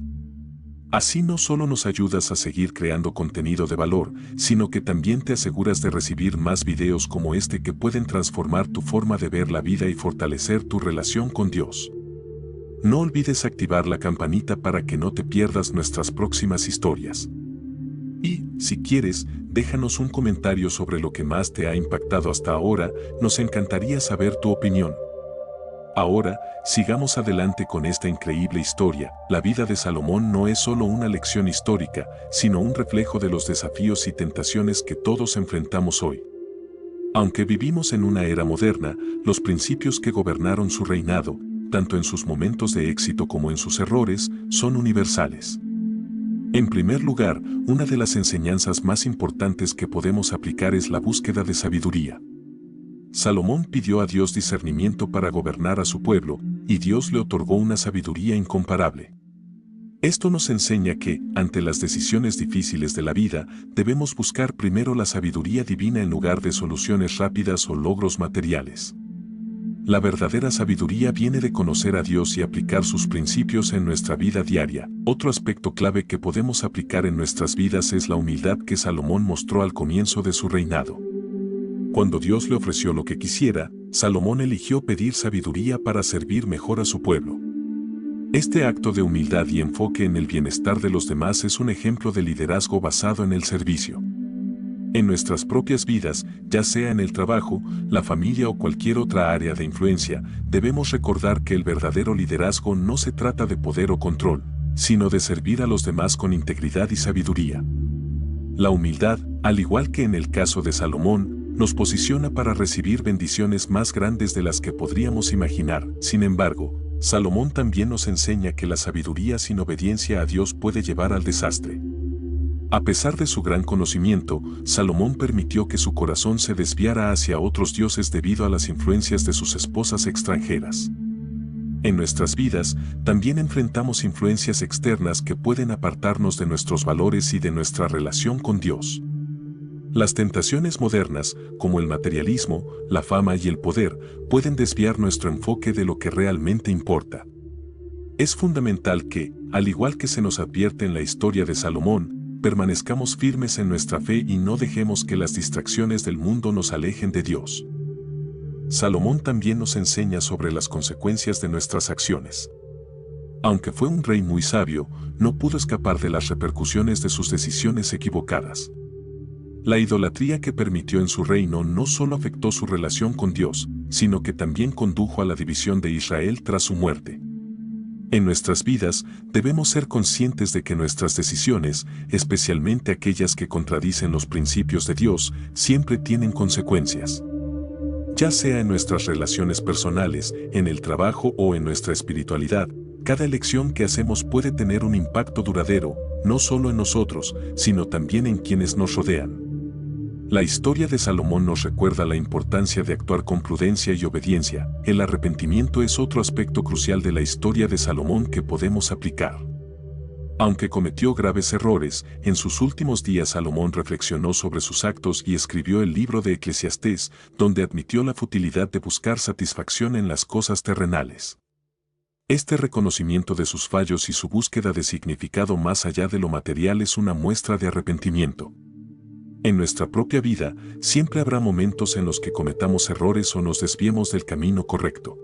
Así no solo nos ayudas a seguir creando contenido de valor, sino que también te aseguras de recibir más videos como este que pueden transformar tu forma de ver la vida y fortalecer tu relación con Dios. No olvides activar la campanita para que no te pierdas nuestras próximas historias. Y, si quieres, déjanos un comentario sobre lo que más te ha impactado hasta ahora, nos encantaría saber tu opinión. Ahora, sigamos adelante con esta increíble historia. La vida de Salomón no es solo una lección histórica, sino un reflejo de los desafíos y tentaciones que todos enfrentamos hoy. Aunque vivimos en una era moderna, los principios que gobernaron su reinado, tanto en sus momentos de éxito como en sus errores, son universales. En primer lugar, una de las enseñanzas más importantes que podemos aplicar es la búsqueda de sabiduría. Salomón pidió a Dios discernimiento para gobernar a su pueblo, y Dios le otorgó una sabiduría incomparable. Esto nos enseña que, ante las decisiones difíciles de la vida, debemos buscar primero la sabiduría divina en lugar de soluciones rápidas o logros materiales. La verdadera sabiduría viene de conocer a Dios y aplicar sus principios en nuestra vida diaria. Otro aspecto clave que podemos aplicar en nuestras vidas es la humildad que Salomón mostró al comienzo de su reinado. Cuando Dios le ofreció lo que quisiera, Salomón eligió pedir sabiduría para servir mejor a su pueblo. Este acto de humildad y enfoque en el bienestar de los demás es un ejemplo de liderazgo basado en el servicio. En nuestras propias vidas, ya sea en el trabajo, la familia o cualquier otra área de influencia, debemos recordar que el verdadero liderazgo no se trata de poder o control, sino de servir a los demás con integridad y sabiduría. La humildad, al igual que en el caso de Salomón, nos posiciona para recibir bendiciones más grandes de las que podríamos imaginar. Sin embargo, Salomón también nos enseña que la sabiduría sin obediencia a Dios puede llevar al desastre. A pesar de su gran conocimiento, Salomón permitió que su corazón se desviara hacia otros dioses debido a las influencias de sus esposas extranjeras. En nuestras vidas, también enfrentamos influencias externas que pueden apartarnos de nuestros valores y de nuestra relación con Dios. Las tentaciones modernas, como el materialismo, la fama y el poder, pueden desviar nuestro enfoque de lo que realmente importa. Es fundamental que, al igual que se nos advierte en la historia de Salomón, permanezcamos firmes en nuestra fe y no dejemos que las distracciones del mundo nos alejen de Dios. Salomón también nos enseña sobre las consecuencias de nuestras acciones. Aunque fue un rey muy sabio, no pudo escapar de las repercusiones de sus decisiones equivocadas. La idolatría que permitió en su reino no solo afectó su relación con Dios, sino que también condujo a la división de Israel tras su muerte. En nuestras vidas, debemos ser conscientes de que nuestras decisiones, especialmente aquellas que contradicen los principios de Dios, siempre tienen consecuencias. Ya sea en nuestras relaciones personales, en el trabajo o en nuestra espiritualidad, cada elección que hacemos puede tener un impacto duradero, no solo en nosotros, sino también en quienes nos rodean. La historia de Salomón nos recuerda la importancia de actuar con prudencia y obediencia. El arrepentimiento es otro aspecto crucial de la historia de Salomón que podemos aplicar. Aunque cometió graves errores, en sus últimos días Salomón reflexionó sobre sus actos y escribió el libro de Eclesiastés, donde admitió la futilidad de buscar satisfacción en las cosas terrenales. Este reconocimiento de sus fallos y su búsqueda de significado más allá de lo material es una muestra de arrepentimiento. En nuestra propia vida, siempre habrá momentos en los que cometamos errores o nos desviemos del camino correcto.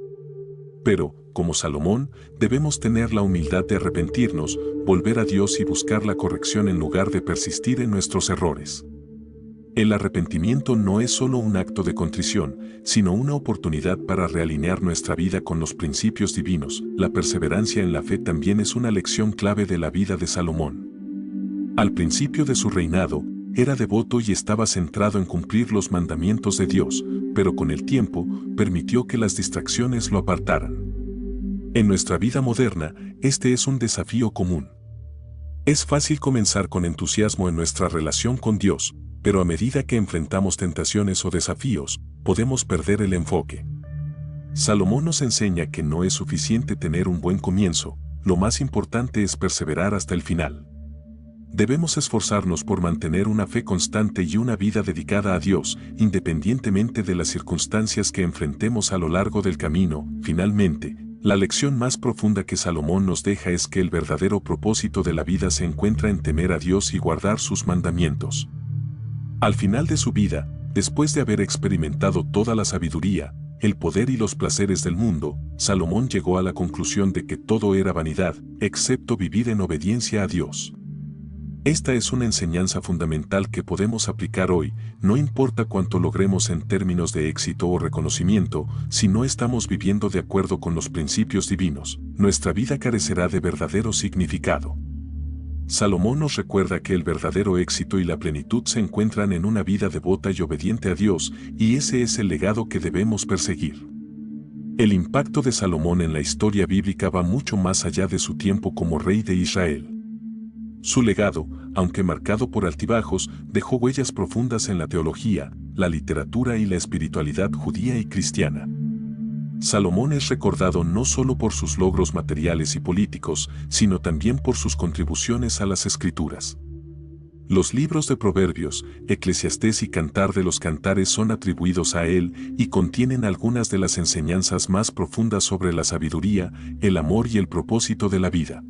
Pero, como Salomón, debemos tener la humildad de arrepentirnos, volver a Dios y buscar la corrección en lugar de persistir en nuestros errores. El arrepentimiento no es solo un acto de contrición, sino una oportunidad para realinear nuestra vida con los principios divinos. La perseverancia en la fe también es una lección clave de la vida de Salomón. Al principio de su reinado, era devoto y estaba centrado en cumplir los mandamientos de Dios, pero con el tiempo, permitió que las distracciones lo apartaran. En nuestra vida moderna, este es un desafío común. Es fácil comenzar con entusiasmo en nuestra relación con Dios, pero a medida que enfrentamos tentaciones o desafíos, podemos perder el enfoque. Salomón nos enseña que no es suficiente tener un buen comienzo, lo más importante es perseverar hasta el final. Debemos esforzarnos por mantener una fe constante y una vida dedicada a Dios, independientemente de las circunstancias que enfrentemos a lo largo del camino. Finalmente, la lección más profunda que Salomón nos deja es que el verdadero propósito de la vida se encuentra en temer a Dios y guardar sus mandamientos. Al final de su vida, después de haber experimentado toda la sabiduría, el poder y los placeres del mundo, Salomón llegó a la conclusión de que todo era vanidad, excepto vivir en obediencia a Dios. Esta es una enseñanza fundamental que podemos aplicar hoy, no importa cuánto logremos en términos de éxito o reconocimiento, si no estamos viviendo de acuerdo con los principios divinos, nuestra vida carecerá de verdadero significado. Salomón nos recuerda que el verdadero éxito y la plenitud se encuentran en una vida devota y obediente a Dios, y ese es el legado que debemos perseguir. El impacto de Salomón en la historia bíblica va mucho más allá de su tiempo como rey de Israel. Su legado, aunque marcado por altibajos, dejó huellas profundas en la teología, la literatura y la espiritualidad judía y cristiana. Salomón es recordado no solo por sus logros materiales y políticos, sino también por sus contribuciones a las Escrituras. Los libros de Proverbios, Eclesiastés y Cantar de los Cantares son atribuidos a él y contienen algunas de las enseñanzas más profundas sobre la sabiduría, el amor y el propósito de la vida.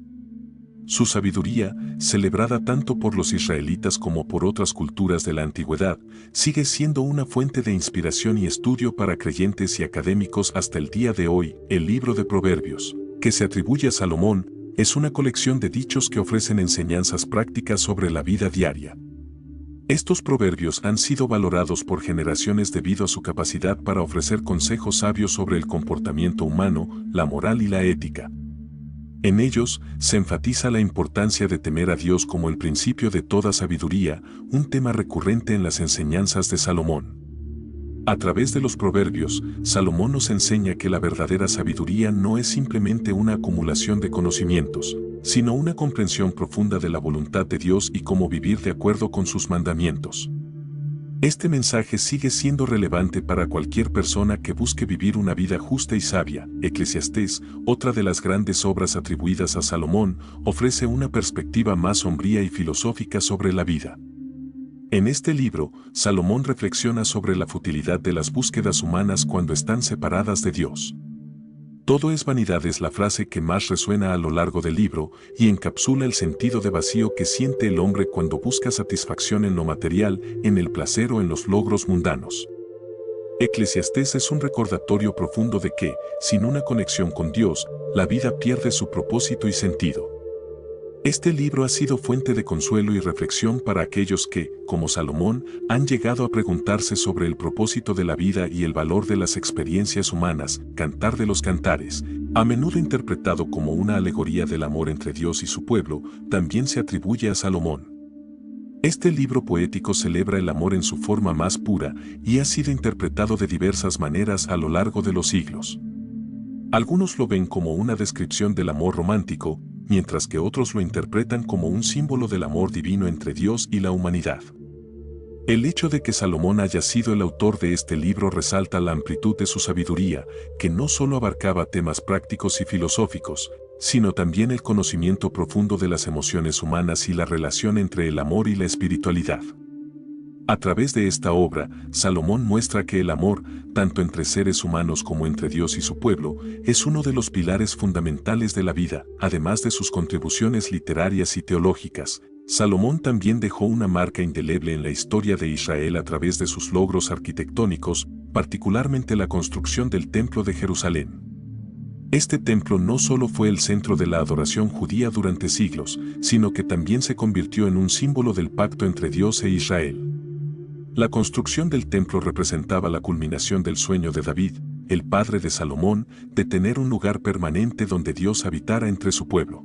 Su sabiduría, celebrada tanto por los israelitas como por otras culturas de la antigüedad, sigue siendo una fuente de inspiración y estudio para creyentes y académicos hasta el día de hoy. El libro de Proverbios, que se atribuye a Salomón, es una colección de dichos que ofrecen enseñanzas prácticas sobre la vida diaria. Estos proverbios han sido valorados por generaciones debido a su capacidad para ofrecer consejos sabios sobre el comportamiento humano, la moral y la ética. En ellos se enfatiza la importancia de temer a Dios como el principio de toda sabiduría, un tema recurrente en las enseñanzas de Salomón. A través de los proverbios, Salomón nos enseña que la verdadera sabiduría no es simplemente una acumulación de conocimientos, sino una comprensión profunda de la voluntad de Dios y cómo vivir de acuerdo con sus mandamientos. Este mensaje sigue siendo relevante para cualquier persona que busque vivir una vida justa y sabia. Eclesiastés, otra de las grandes obras atribuidas a Salomón, ofrece una perspectiva más sombría y filosófica sobre la vida. En este libro, Salomón reflexiona sobre la futilidad de las búsquedas humanas cuando están separadas de Dios. Todo es vanidad es la frase que más resuena a lo largo del libro y encapsula el sentido de vacío que siente el hombre cuando busca satisfacción en lo material, en el placer o en los logros mundanos. Eclesiastés es un recordatorio profundo de que, sin una conexión con Dios, la vida pierde su propósito y sentido. Este libro ha sido fuente de consuelo y reflexión para aquellos que, como Salomón, han llegado a preguntarse sobre el propósito de la vida y el valor de las experiencias humanas. Cantar de los Cantares, a menudo interpretado como una alegoría del amor entre Dios y su pueblo, también se atribuye a Salomón. Este libro poético celebra el amor en su forma más pura y ha sido interpretado de diversas maneras a lo largo de los siglos. Algunos lo ven como una descripción del amor romántico, mientras que otros lo interpretan como un símbolo del amor divino entre Dios y la humanidad. El hecho de que Salomón haya sido el autor de este libro resalta la amplitud de su sabiduría, que no solo abarcaba temas prácticos y filosóficos, sino también el conocimiento profundo de las emociones humanas y la relación entre el amor y la espiritualidad. A través de esta obra, Salomón muestra que el amor, tanto entre seres humanos como entre Dios y su pueblo, es uno de los pilares fundamentales de la vida. Además de sus contribuciones literarias y teológicas, Salomón también dejó una marca indeleble en la historia de Israel a través de sus logros arquitectónicos, particularmente la construcción del Templo de Jerusalén. Este templo no solo fue el centro de la adoración judía durante siglos, sino que también se convirtió en un símbolo del pacto entre Dios e Israel. La construcción del templo representaba la culminación del sueño de David, el padre de Salomón, de tener un lugar permanente donde Dios habitara entre su pueblo.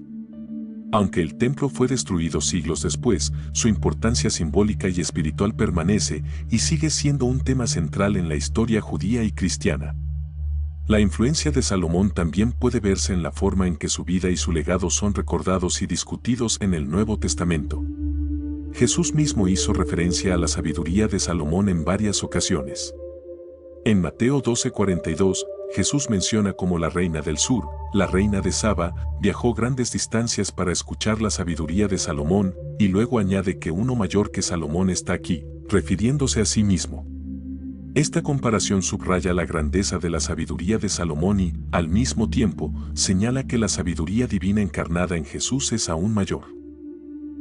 Aunque el templo fue destruido siglos después, su importancia simbólica y espiritual permanece y sigue siendo un tema central en la historia judía y cristiana. La influencia de Salomón también puede verse en la forma en que su vida y su legado son recordados y discutidos en el Nuevo Testamento. Jesús mismo hizo referencia a la sabiduría de Salomón en varias ocasiones. En Mateo 12:42, Jesús menciona cómo la reina del sur, la reina de Saba, viajó grandes distancias para escuchar la sabiduría de Salomón, y luego añade que uno mayor que Salomón está aquí, refiriéndose a sí mismo. Esta comparación subraya la grandeza de la sabiduría de Salomón y, al mismo tiempo, señala que la sabiduría divina encarnada en Jesús es aún mayor.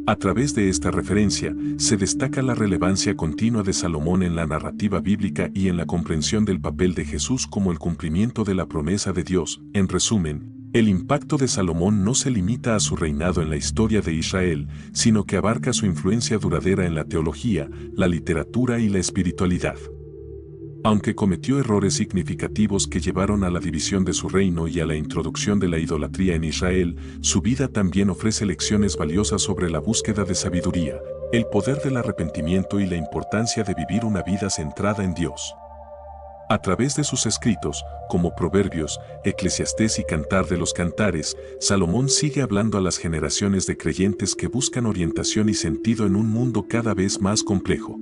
A través de esta referencia, se destaca la relevancia continua de Salomón en la narrativa bíblica y en la comprensión del papel de Jesús como el cumplimiento de la promesa de Dios. En resumen, el impacto de Salomón no se limita a su reinado en la historia de Israel, sino que abarca su influencia duradera en la teología, la literatura y la espiritualidad. Aunque cometió errores significativos que llevaron a la división de su reino y a la introducción de la idolatría en Israel, su vida también ofrece lecciones valiosas sobre la búsqueda de sabiduría, el poder del arrepentimiento y la importancia de vivir una vida centrada en Dios. A través de sus escritos, como Proverbios, Eclesiastés y Cantar de los Cantares, Salomón sigue hablando a las generaciones de creyentes que buscan orientación y sentido en un mundo cada vez más complejo.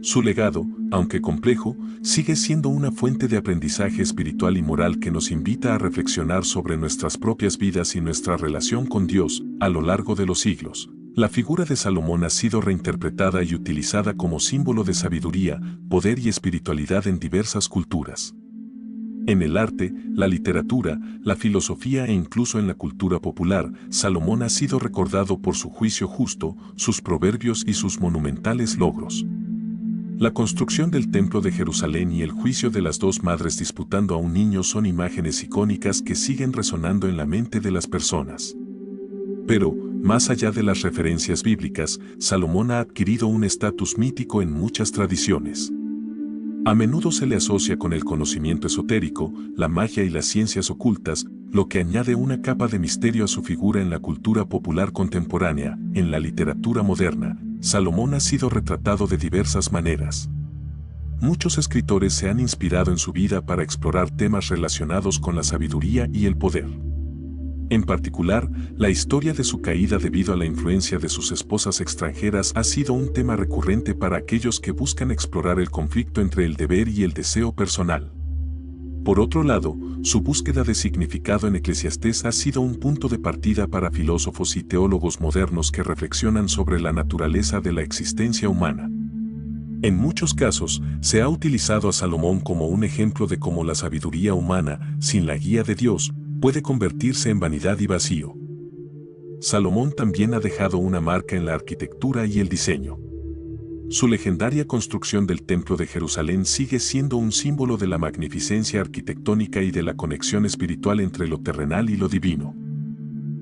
Su legado, aunque complejo, sigue siendo una fuente de aprendizaje espiritual y moral que nos invita a reflexionar sobre nuestras propias vidas y nuestra relación con Dios. A lo largo de los siglos, la figura de Salomón ha sido reinterpretada y utilizada como símbolo de sabiduría, poder y espiritualidad en diversas culturas. En el arte, la literatura, la filosofía e incluso en la cultura popular, Salomón ha sido recordado por su juicio justo, sus proverbios y sus monumentales logros. La construcción del Templo de Jerusalén y el juicio de las dos madres disputando a un niño son imágenes icónicas que siguen resonando en la mente de las personas. Pero, más allá de las referencias bíblicas, Salomón ha adquirido un estatus mítico en muchas tradiciones. A menudo se le asocia con el conocimiento esotérico, la magia y las ciencias ocultas, lo que añade una capa de misterio a su figura en la cultura popular contemporánea. En la literatura moderna, Salomón ha sido retratado de diversas maneras. Muchos escritores se han inspirado en su vida para explorar temas relacionados con la sabiduría y el poder. En particular, la historia de su caída debido a la influencia de sus esposas extranjeras ha sido un tema recurrente para aquellos que buscan explorar el conflicto entre el deber y el deseo personal. Por otro lado, su búsqueda de significado en Eclesiastés ha sido un punto de partida para filósofos y teólogos modernos que reflexionan sobre la naturaleza de la existencia humana. En muchos casos, se ha utilizado a Salomón como un ejemplo de cómo la sabiduría humana, sin la guía de Dios, puede convertirse en vanidad y vacío. Salomón también ha dejado una marca en la arquitectura y el diseño. Su legendaria construcción del Templo de Jerusalén sigue siendo un símbolo de la magnificencia arquitectónica y de la conexión espiritual entre lo terrenal y lo divino.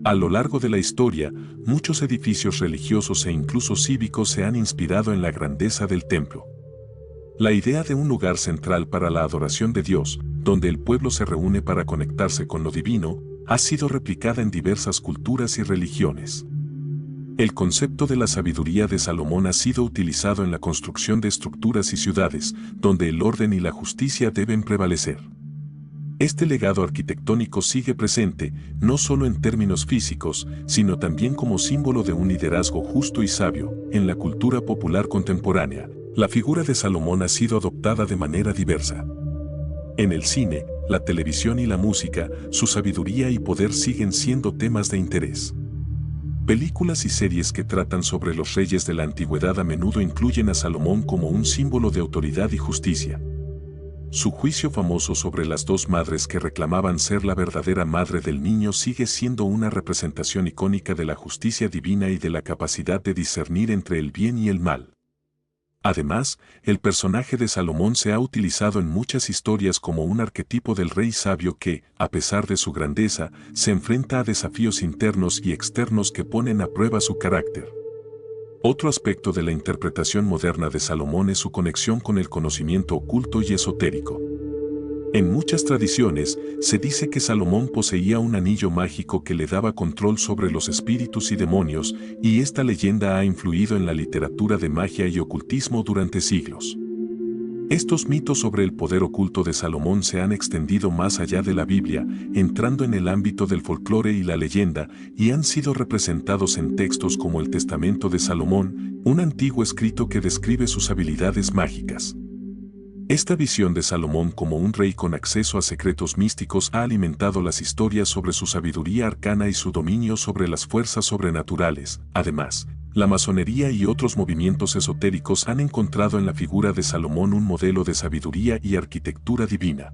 A lo largo de la historia, muchos edificios religiosos e incluso cívicos se han inspirado en la grandeza del templo. La idea de un lugar central para la adoración de Dios, donde el pueblo se reúne para conectarse con lo divino, ha sido replicada en diversas culturas y religiones. El concepto de la sabiduría de Salomón ha sido utilizado en la construcción de estructuras y ciudades, donde el orden y la justicia deben prevalecer. Este legado arquitectónico sigue presente, no solo en términos físicos, sino también como símbolo de un liderazgo justo y sabio. En la cultura popular contemporánea, la figura de Salomón ha sido adoptada de manera diversa. En el cine, la televisión y la música, su sabiduría y poder siguen siendo temas de interés. Películas y series que tratan sobre los reyes de la antigüedad a menudo incluyen a Salomón como un símbolo de autoridad y justicia. Su juicio famoso sobre las dos madres que reclamaban ser la verdadera madre del niño sigue siendo una representación icónica de la justicia divina y de la capacidad de discernir entre el bien y el mal. Además, el personaje de Salomón se ha utilizado en muchas historias como un arquetipo del rey sabio que, a pesar de su grandeza, se enfrenta a desafíos internos y externos que ponen a prueba su carácter. Otro aspecto de la interpretación moderna de Salomón es su conexión con el conocimiento oculto y esotérico. En muchas tradiciones, se dice que Salomón poseía un anillo mágico que le daba control sobre los espíritus y demonios, y esta leyenda ha influido en la literatura de magia y ocultismo durante siglos. Estos mitos sobre el poder oculto de Salomón se han extendido más allá de la Biblia, entrando en el ámbito del folclore y la leyenda, y han sido representados en textos como el Testamento de Salomón, un antiguo escrito que describe sus habilidades mágicas. Esta visión de Salomón como un rey con acceso a secretos místicos ha alimentado las historias sobre su sabiduría arcana y su dominio sobre las fuerzas sobrenaturales. Además, la masonería y otros movimientos esotéricos han encontrado en la figura de Salomón un modelo de sabiduría y arquitectura divina.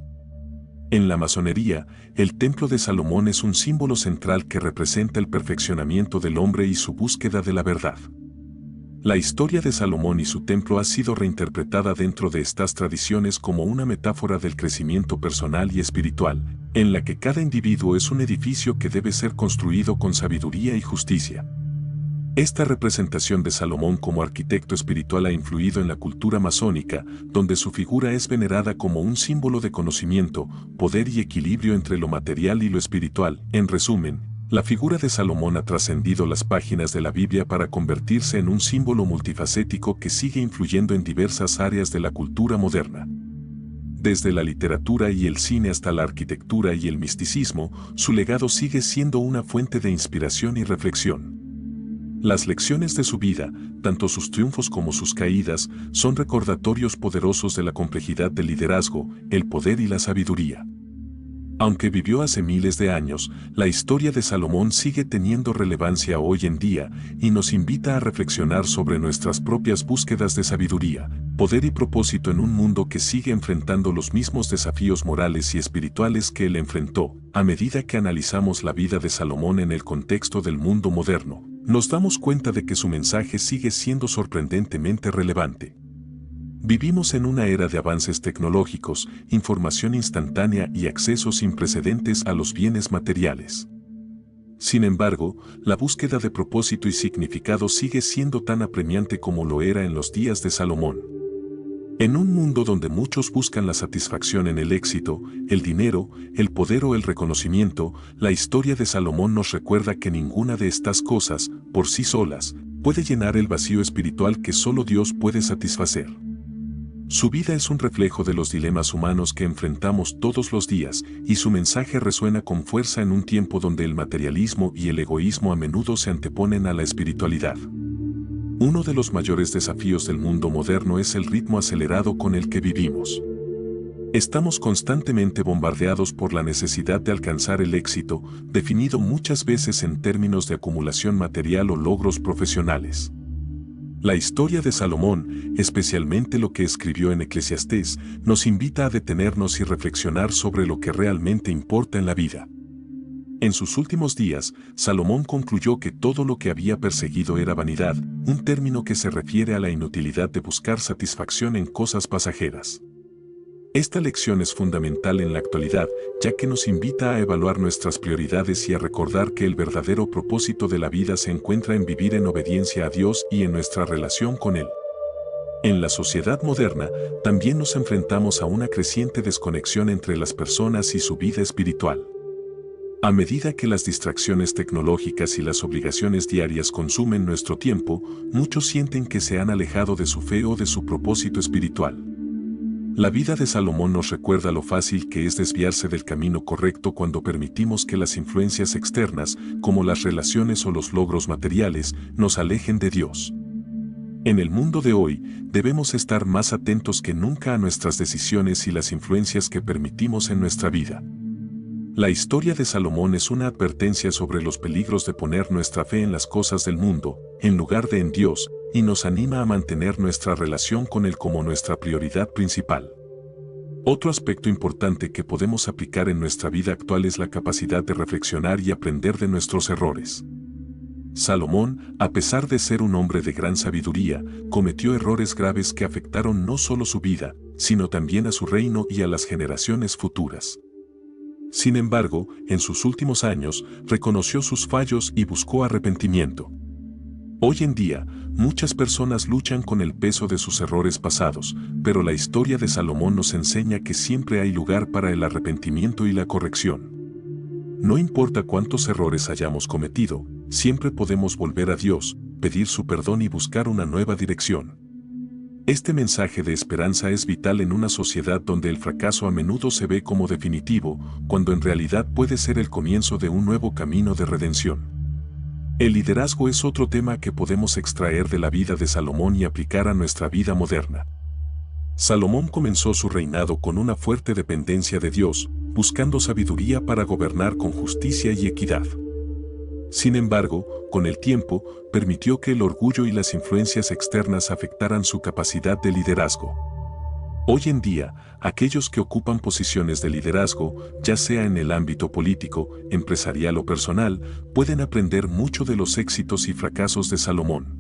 En la masonería, el templo de Salomón es un símbolo central que representa el perfeccionamiento del hombre y su búsqueda de la verdad. La historia de Salomón y su templo ha sido reinterpretada dentro de estas tradiciones como una metáfora del crecimiento personal y espiritual, en la que cada individuo es un edificio que debe ser construido con sabiduría y justicia. Esta representación de Salomón como arquitecto espiritual ha influido en la cultura masónica, donde su figura es venerada como un símbolo de conocimiento, poder y equilibrio entre lo material y lo espiritual. En resumen, la figura de Salomón ha trascendido las páginas de la Biblia para convertirse en un símbolo multifacético que sigue influyendo en diversas áreas de la cultura moderna. Desde la literatura y el cine hasta la arquitectura y el misticismo, su legado sigue siendo una fuente de inspiración y reflexión. Las lecciones de su vida, tanto sus triunfos como sus caídas, son recordatorios poderosos de la complejidad del liderazgo, el poder y la sabiduría. Aunque vivió hace miles de años, la historia de Salomón sigue teniendo relevancia hoy en día y nos invita a reflexionar sobre nuestras propias búsquedas de sabiduría, poder y propósito en un mundo que sigue enfrentando los mismos desafíos morales y espirituales que él enfrentó. A medida que analizamos la vida de Salomón en el contexto del mundo moderno, nos damos cuenta de que su mensaje sigue siendo sorprendentemente relevante. Vivimos en una era de avances tecnológicos, información instantánea y acceso sin precedentes a los bienes materiales. Sin embargo, la búsqueda de propósito y significado sigue siendo tan apremiante como lo era en los días de Salomón. En un mundo donde muchos buscan la satisfacción en el éxito, el dinero, el poder o el reconocimiento, la historia de Salomón nos recuerda que ninguna de estas cosas, por sí solas, puede llenar el vacío espiritual que solo Dios puede satisfacer. Su vida es un reflejo de los dilemas humanos que enfrentamos todos los días, y su mensaje resuena con fuerza en un tiempo donde el materialismo y el egoísmo a menudo se anteponen a la espiritualidad. Uno de los mayores desafíos del mundo moderno es el ritmo acelerado con el que vivimos. Estamos constantemente bombardeados por la necesidad de alcanzar el éxito, definido muchas veces en términos de acumulación material o logros profesionales. La historia de Salomón, especialmente lo que escribió en Eclesiastés, nos invita a detenernos y reflexionar sobre lo que realmente importa en la vida. En sus últimos días, Salomón concluyó que todo lo que había perseguido era vanidad, un término que se refiere a la inutilidad de buscar satisfacción en cosas pasajeras. Esta lección es fundamental en la actualidad, ya que nos invita a evaluar nuestras prioridades y a recordar que el verdadero propósito de la vida se encuentra en vivir en obediencia a Dios y en nuestra relación con Él. En la sociedad moderna, también nos enfrentamos a una creciente desconexión entre las personas y su vida espiritual. A medida que las distracciones tecnológicas y las obligaciones diarias consumen nuestro tiempo, muchos sienten que se han alejado de su fe o de su propósito espiritual. La vida de Salomón nos recuerda lo fácil que es desviarse del camino correcto cuando permitimos que las influencias externas, como las relaciones o los logros materiales, nos alejen de Dios. En el mundo de hoy, debemos estar más atentos que nunca a nuestras decisiones y las influencias que permitimos en nuestra vida. La historia de Salomón es una advertencia sobre los peligros de poner nuestra fe en las cosas del mundo, en lugar de en Dios, y nos anima a mantener nuestra relación con Él como nuestra prioridad principal. Otro aspecto importante que podemos aplicar en nuestra vida actual es la capacidad de reflexionar y aprender de nuestros errores. Salomón, a pesar de ser un hombre de gran sabiduría, cometió errores graves que afectaron no solo su vida, sino también a su reino y a las generaciones futuras. Sin embargo, en sus últimos años, reconoció sus fallos y buscó arrepentimiento. Hoy en día, muchas personas luchan con el peso de sus errores pasados, pero la historia de Salomón nos enseña que siempre hay lugar para el arrepentimiento y la corrección. No importa cuántos errores hayamos cometido, siempre podemos volver a Dios, pedir su perdón y buscar una nueva dirección. Este mensaje de esperanza es vital en una sociedad donde el fracaso a menudo se ve como definitivo, cuando en realidad puede ser el comienzo de un nuevo camino de redención. El liderazgo es otro tema que podemos extraer de la vida de Salomón y aplicar a nuestra vida moderna. Salomón comenzó su reinado con una fuerte dependencia de Dios, buscando sabiduría para gobernar con justicia y equidad. Sin embargo, con el tiempo, permitió que el orgullo y las influencias externas afectaran su capacidad de liderazgo. Hoy en día, aquellos que ocupan posiciones de liderazgo, ya sea en el ámbito político, empresarial o personal, pueden aprender mucho de los éxitos y fracasos de Salomón.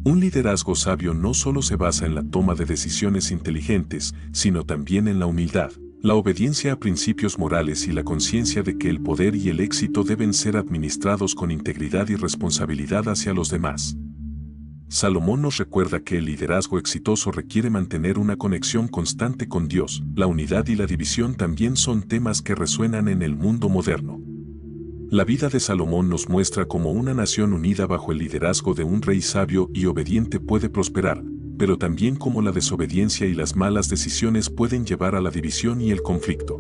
Un liderazgo sabio no solo se basa en la toma de decisiones inteligentes, sino también en la humildad, la obediencia a principios morales y la conciencia de que el poder y el éxito deben ser administrados con integridad y responsabilidad hacia los demás. Salomón nos recuerda que el liderazgo exitoso requiere mantener una conexión constante con Dios. La unidad y la división también son temas que resuenan en el mundo moderno. La vida de Salomón nos muestra cómo una nación unida bajo el liderazgo de un rey sabio y obediente puede prosperar, pero también cómo la desobediencia y las malas decisiones pueden llevar a la división y el conflicto.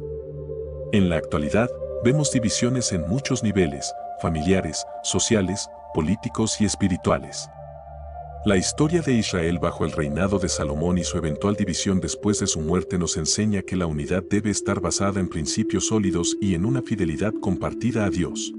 En la actualidad, vemos divisiones en muchos niveles, familiares, sociales, políticos y espirituales. La historia de Israel bajo el reinado de Salomón y su eventual división después de su muerte nos enseña que la unidad debe estar basada en principios sólidos y en una fidelidad compartida a Dios.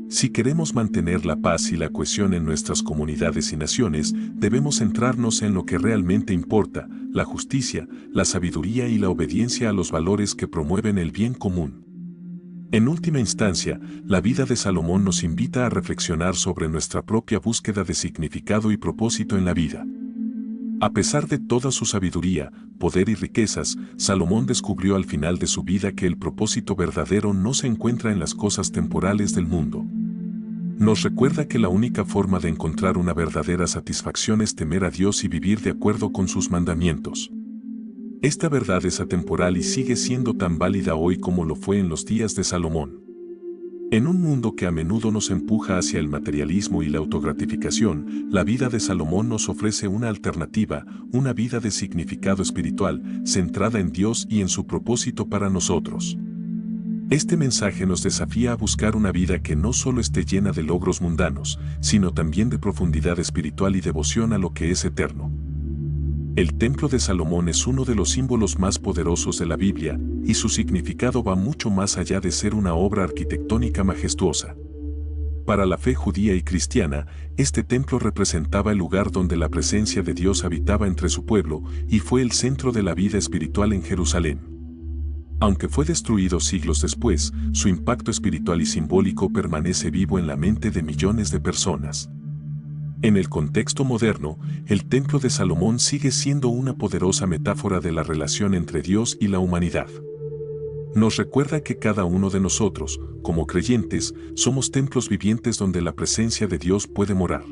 Si queremos mantener la paz y la cohesión en nuestras comunidades y naciones, debemos centrarnos en lo que realmente importa, la justicia, la sabiduría y la obediencia a los valores que promueven el bien común. En última instancia, la vida de Salomón nos invita a reflexionar sobre nuestra propia búsqueda de significado y propósito en la vida. A pesar de toda su sabiduría, poder y riquezas, Salomón descubrió al final de su vida que el propósito verdadero no se encuentra en las cosas temporales del mundo. Nos recuerda que la única forma de encontrar una verdadera satisfacción es temer a Dios y vivir de acuerdo con sus mandamientos. Esta verdad es atemporal y sigue siendo tan válida hoy como lo fue en los días de Salomón. En un mundo que a menudo nos empuja hacia el materialismo y la autogratificación, la vida de Salomón nos ofrece una alternativa, una vida de significado espiritual, centrada en Dios y en su propósito para nosotros. Este mensaje nos desafía a buscar una vida que no solo esté llena de logros mundanos, sino también de profundidad espiritual y devoción a lo que es eterno. El Templo de Salomón es uno de los símbolos más poderosos de la Biblia, y su significado va mucho más allá de ser una obra arquitectónica majestuosa. Para la fe judía y cristiana, este templo representaba el lugar donde la presencia de Dios habitaba entre su pueblo y fue el centro de la vida espiritual en Jerusalén. Aunque fue destruido siglos después, su impacto espiritual y simbólico permanece vivo en la mente de millones de personas. En el contexto moderno, el Templo de Salomón sigue siendo una poderosa metáfora de la relación entre Dios y la humanidad. Nos recuerda que cada uno de nosotros, como creyentes, somos templos vivientes donde la presencia de Dios puede morar.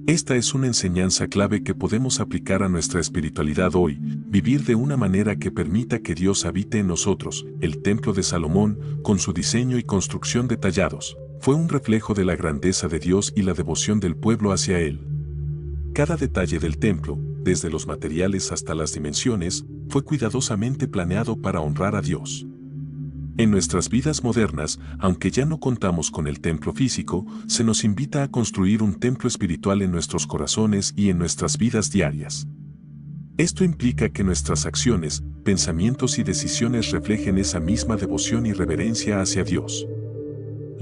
Esta es una enseñanza clave que podemos aplicar a nuestra espiritualidad hoy, vivir de una manera que permita que Dios habite en nosotros. El Templo de Salomón, con su diseño y construcción detallados, fue un reflejo de la grandeza de Dios y la devoción del pueblo hacia Él. Cada detalle del templo, desde los materiales hasta las dimensiones, fue cuidadosamente planeado para honrar a Dios. En nuestras vidas modernas, aunque ya no contamos con el templo físico, se nos invita a construir un templo espiritual en nuestros corazones y en nuestras vidas diarias. Esto implica que nuestras acciones, pensamientos y decisiones reflejen esa misma devoción y reverencia hacia Dios.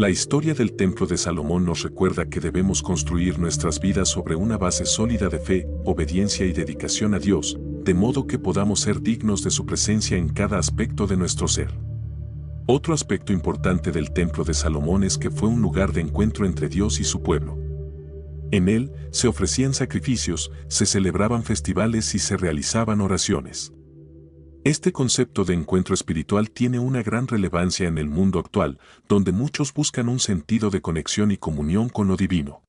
La historia del Templo de Salomón nos recuerda que debemos construir nuestras vidas sobre una base sólida de fe, obediencia y dedicación a Dios, de modo que podamos ser dignos de su presencia en cada aspecto de nuestro ser. Otro aspecto importante del Templo de Salomón es que fue un lugar de encuentro entre Dios y su pueblo. En él se ofrecían sacrificios, se celebraban festivales y se realizaban oraciones. Este concepto de encuentro espiritual tiene una gran relevancia en el mundo actual, donde muchos buscan un sentido de conexión y comunión con lo divino.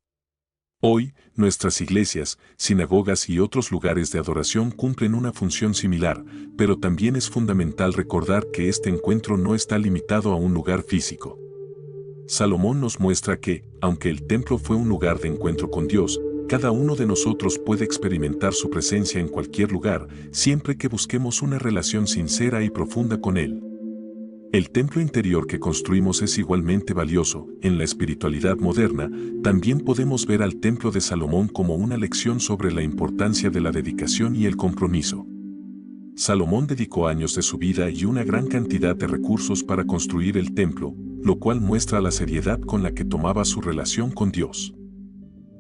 Hoy, nuestras iglesias, sinagogas y otros lugares de adoración cumplen una función similar, pero también es fundamental recordar que este encuentro no está limitado a un lugar físico. Salomón nos muestra que, aunque el templo fue un lugar de encuentro con Dios, cada uno de nosotros puede experimentar su presencia en cualquier lugar, siempre que busquemos una relación sincera y profunda con Él. El templo interior que construimos es igualmente valioso. En la espiritualidad moderna, también podemos ver al Templo de Salomón como una lección sobre la importancia de la dedicación y el compromiso. Salomón dedicó años de su vida y una gran cantidad de recursos para construir el templo, lo cual muestra la seriedad con la que tomaba su relación con Dios.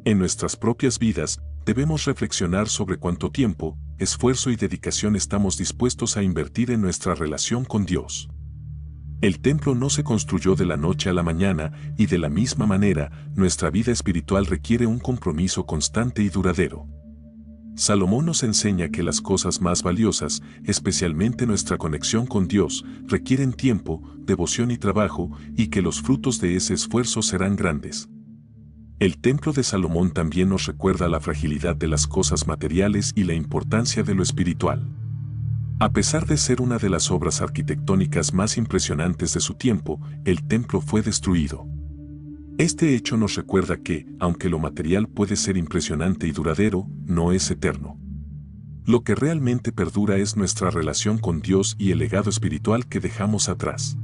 En nuestras propias vidas, debemos reflexionar sobre cuánto tiempo, esfuerzo y dedicación estamos dispuestos a invertir en nuestra relación con Dios. El templo no se construyó de la noche a la mañana y de la misma manera, nuestra vida espiritual requiere un compromiso constante y duradero. Salomón nos enseña que las cosas más valiosas, especialmente nuestra conexión con Dios, requieren tiempo, devoción y trabajo, y que los frutos de ese esfuerzo serán grandes. El Templo de Salomón también nos recuerda la fragilidad de las cosas materiales y la importancia de lo espiritual. A pesar de ser una de las obras arquitectónicas más impresionantes de su tiempo, el templo fue destruido. Este hecho nos recuerda que, aunque lo material puede ser impresionante y duradero, no es eterno. Lo que realmente perdura es nuestra relación con Dios y el legado espiritual que dejamos atrás.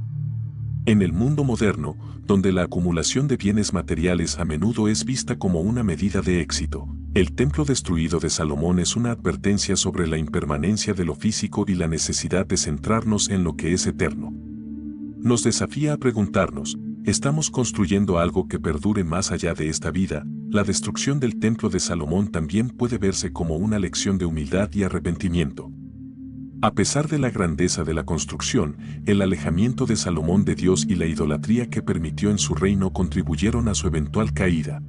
En el mundo moderno, donde la acumulación de bienes materiales a menudo es vista como una medida de éxito, el templo destruido de Salomón es una advertencia sobre la impermanencia de lo físico y la necesidad de centrarnos en lo que es eterno. Nos desafía a preguntarnos, ¿estamos construyendo algo que perdure más allá de esta vida? La destrucción del templo de Salomón también puede verse como una lección de humildad y arrepentimiento. A pesar de la grandeza de la construcción, el alejamiento de Salomón de Dios y la idolatría que permitió en su reino contribuyeron a su eventual caída.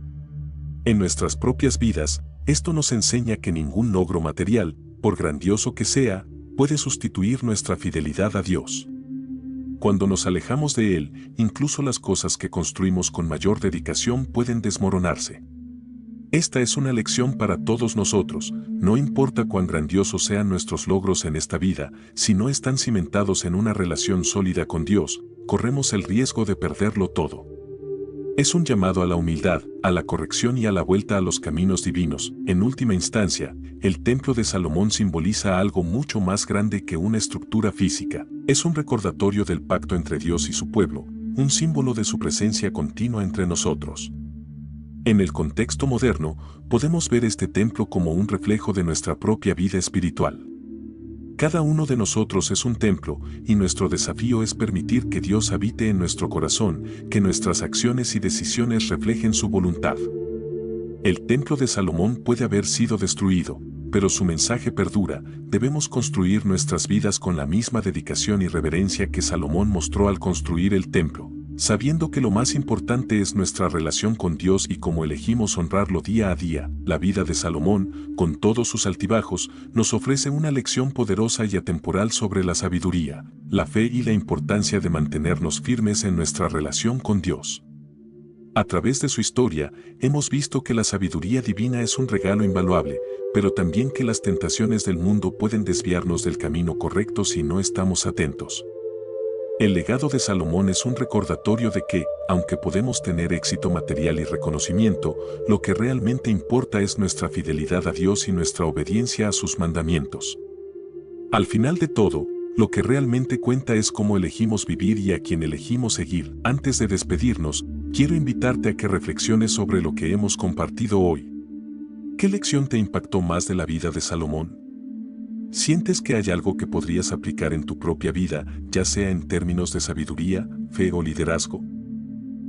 En nuestras propias vidas, esto nos enseña que ningún logro material, por grandioso que sea, puede sustituir nuestra fidelidad a Dios. Cuando nos alejamos de Él, incluso las cosas que construimos con mayor dedicación pueden desmoronarse. Esta es una lección para todos nosotros, no importa cuán grandiosos sean nuestros logros en esta vida, si no están cimentados en una relación sólida con Dios, corremos el riesgo de perderlo todo. Es un llamado a la humildad, a la corrección y a la vuelta a los caminos divinos. En última instancia, el templo de Salomón simboliza algo mucho más grande que una estructura física. Es un recordatorio del pacto entre Dios y su pueblo, un símbolo de su presencia continua entre nosotros. En el contexto moderno, podemos ver este templo como un reflejo de nuestra propia vida espiritual. Cada uno de nosotros es un templo, y nuestro desafío es permitir que Dios habite en nuestro corazón, que nuestras acciones y decisiones reflejen su voluntad. El templo de Salomón puede haber sido destruido, pero su mensaje perdura. Debemos construir nuestras vidas con la misma dedicación y reverencia que Salomón mostró al construir el templo. sabiendo que lo más importante es nuestra relación con Dios y cómo elegimos honrarlo día a día. La vida de Salomón, con todos sus altibajos, nos ofrece una lección poderosa y atemporal sobre la sabiduría, la fe y la importancia de mantenernos firmes en nuestra relación con Dios. A través de su historia, hemos visto que la sabiduría divina es un regalo invaluable, pero también que las tentaciones del mundo pueden desviarnos del camino correcto si no estamos atentos. El legado de Salomón es un recordatorio de que, aunque podemos tener éxito material y reconocimiento, lo que realmente importa es nuestra fidelidad a Dios y nuestra obediencia a sus mandamientos. Al final de todo, lo que realmente cuenta es cómo elegimos vivir y a quién elegimos seguir. Antes de despedirnos, quiero invitarte a que reflexiones sobre lo que hemos compartido hoy. ¿Qué lección te impactó más de la vida de Salomón? ¿Sientes que hay algo que podrías aplicar en tu propia vida, ya sea en términos de sabiduría, fe o liderazgo?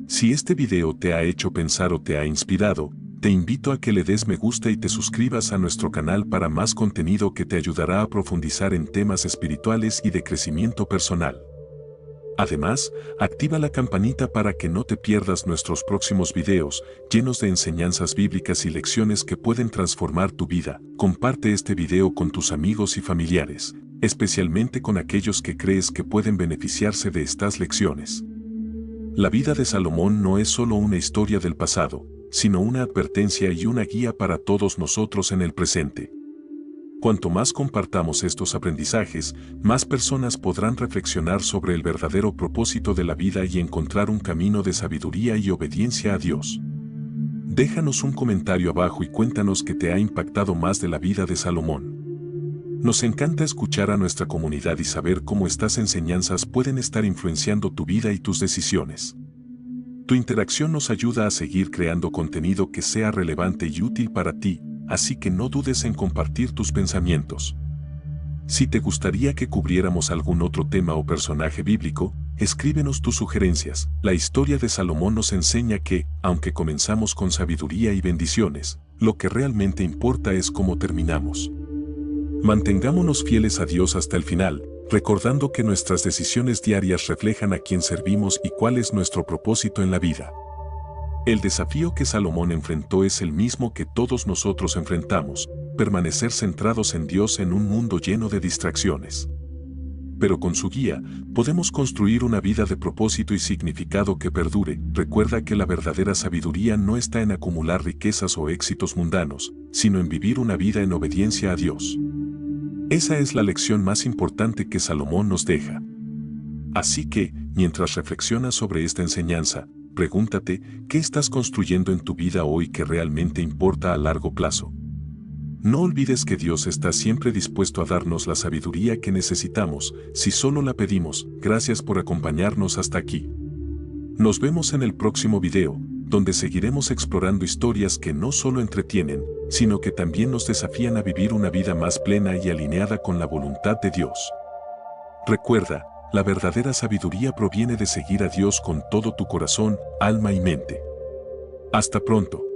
Si este video te ha hecho pensar o te ha inspirado, te invito a que le des me gusta y te suscribas a nuestro canal para más contenido que te ayudará a profundizar en temas espirituales y de crecimiento personal. Además, activa la campanita para que no te pierdas nuestros próximos videos, llenos de enseñanzas bíblicas y lecciones que pueden transformar tu vida. Comparte este video con tus amigos y familiares, especialmente con aquellos que crees que pueden beneficiarse de estas lecciones. La vida de Salomón no es solo una historia del pasado, sino una advertencia y una guía para todos nosotros en el presente. Cuanto más compartamos estos aprendizajes, más personas podrán reflexionar sobre el verdadero propósito de la vida y encontrar un camino de sabiduría y obediencia a Dios. Déjanos un comentario abajo y cuéntanos qué te ha impactado más de la vida de Salomón. Nos encanta escuchar a nuestra comunidad y saber cómo estas enseñanzas pueden estar influenciando tu vida y tus decisiones. Tu interacción nos ayuda a seguir creando contenido que sea relevante y útil para ti, así que no dudes en compartir tus pensamientos. Si te gustaría que cubriéramos algún otro tema o personaje bíblico, escríbenos tus sugerencias. La historia de Salomón nos enseña que, aunque comenzamos con sabiduría y bendiciones, lo que realmente importa es cómo terminamos. Mantengámonos fieles a Dios hasta el final, recordando que nuestras decisiones diarias reflejan a quién servimos y cuál es nuestro propósito en la vida. El desafío que Salomón enfrentó es el mismo que todos nosotros enfrentamos, permanecer centrados en Dios en un mundo lleno de distracciones. Pero con su guía, podemos construir una vida de propósito y significado que perdure. Recuerda que la verdadera sabiduría no está en acumular riquezas o éxitos mundanos, sino en vivir una vida en obediencia a Dios. Esa es la lección más importante que Salomón nos deja. Así que, mientras reflexionas sobre esta enseñanza, pregúntate, ¿qué estás construyendo en tu vida hoy que realmente importa a largo plazo? No olvides que Dios está siempre dispuesto a darnos la sabiduría que necesitamos, si solo la pedimos. Gracias por acompañarnos hasta aquí. Nos vemos en el próximo video, donde seguiremos explorando historias que no solo entretienen, sino que también nos desafían a vivir una vida más plena y alineada con la voluntad de Dios. Recuerda, la verdadera sabiduría proviene de seguir a Dios con todo tu corazón, alma y mente. Hasta pronto.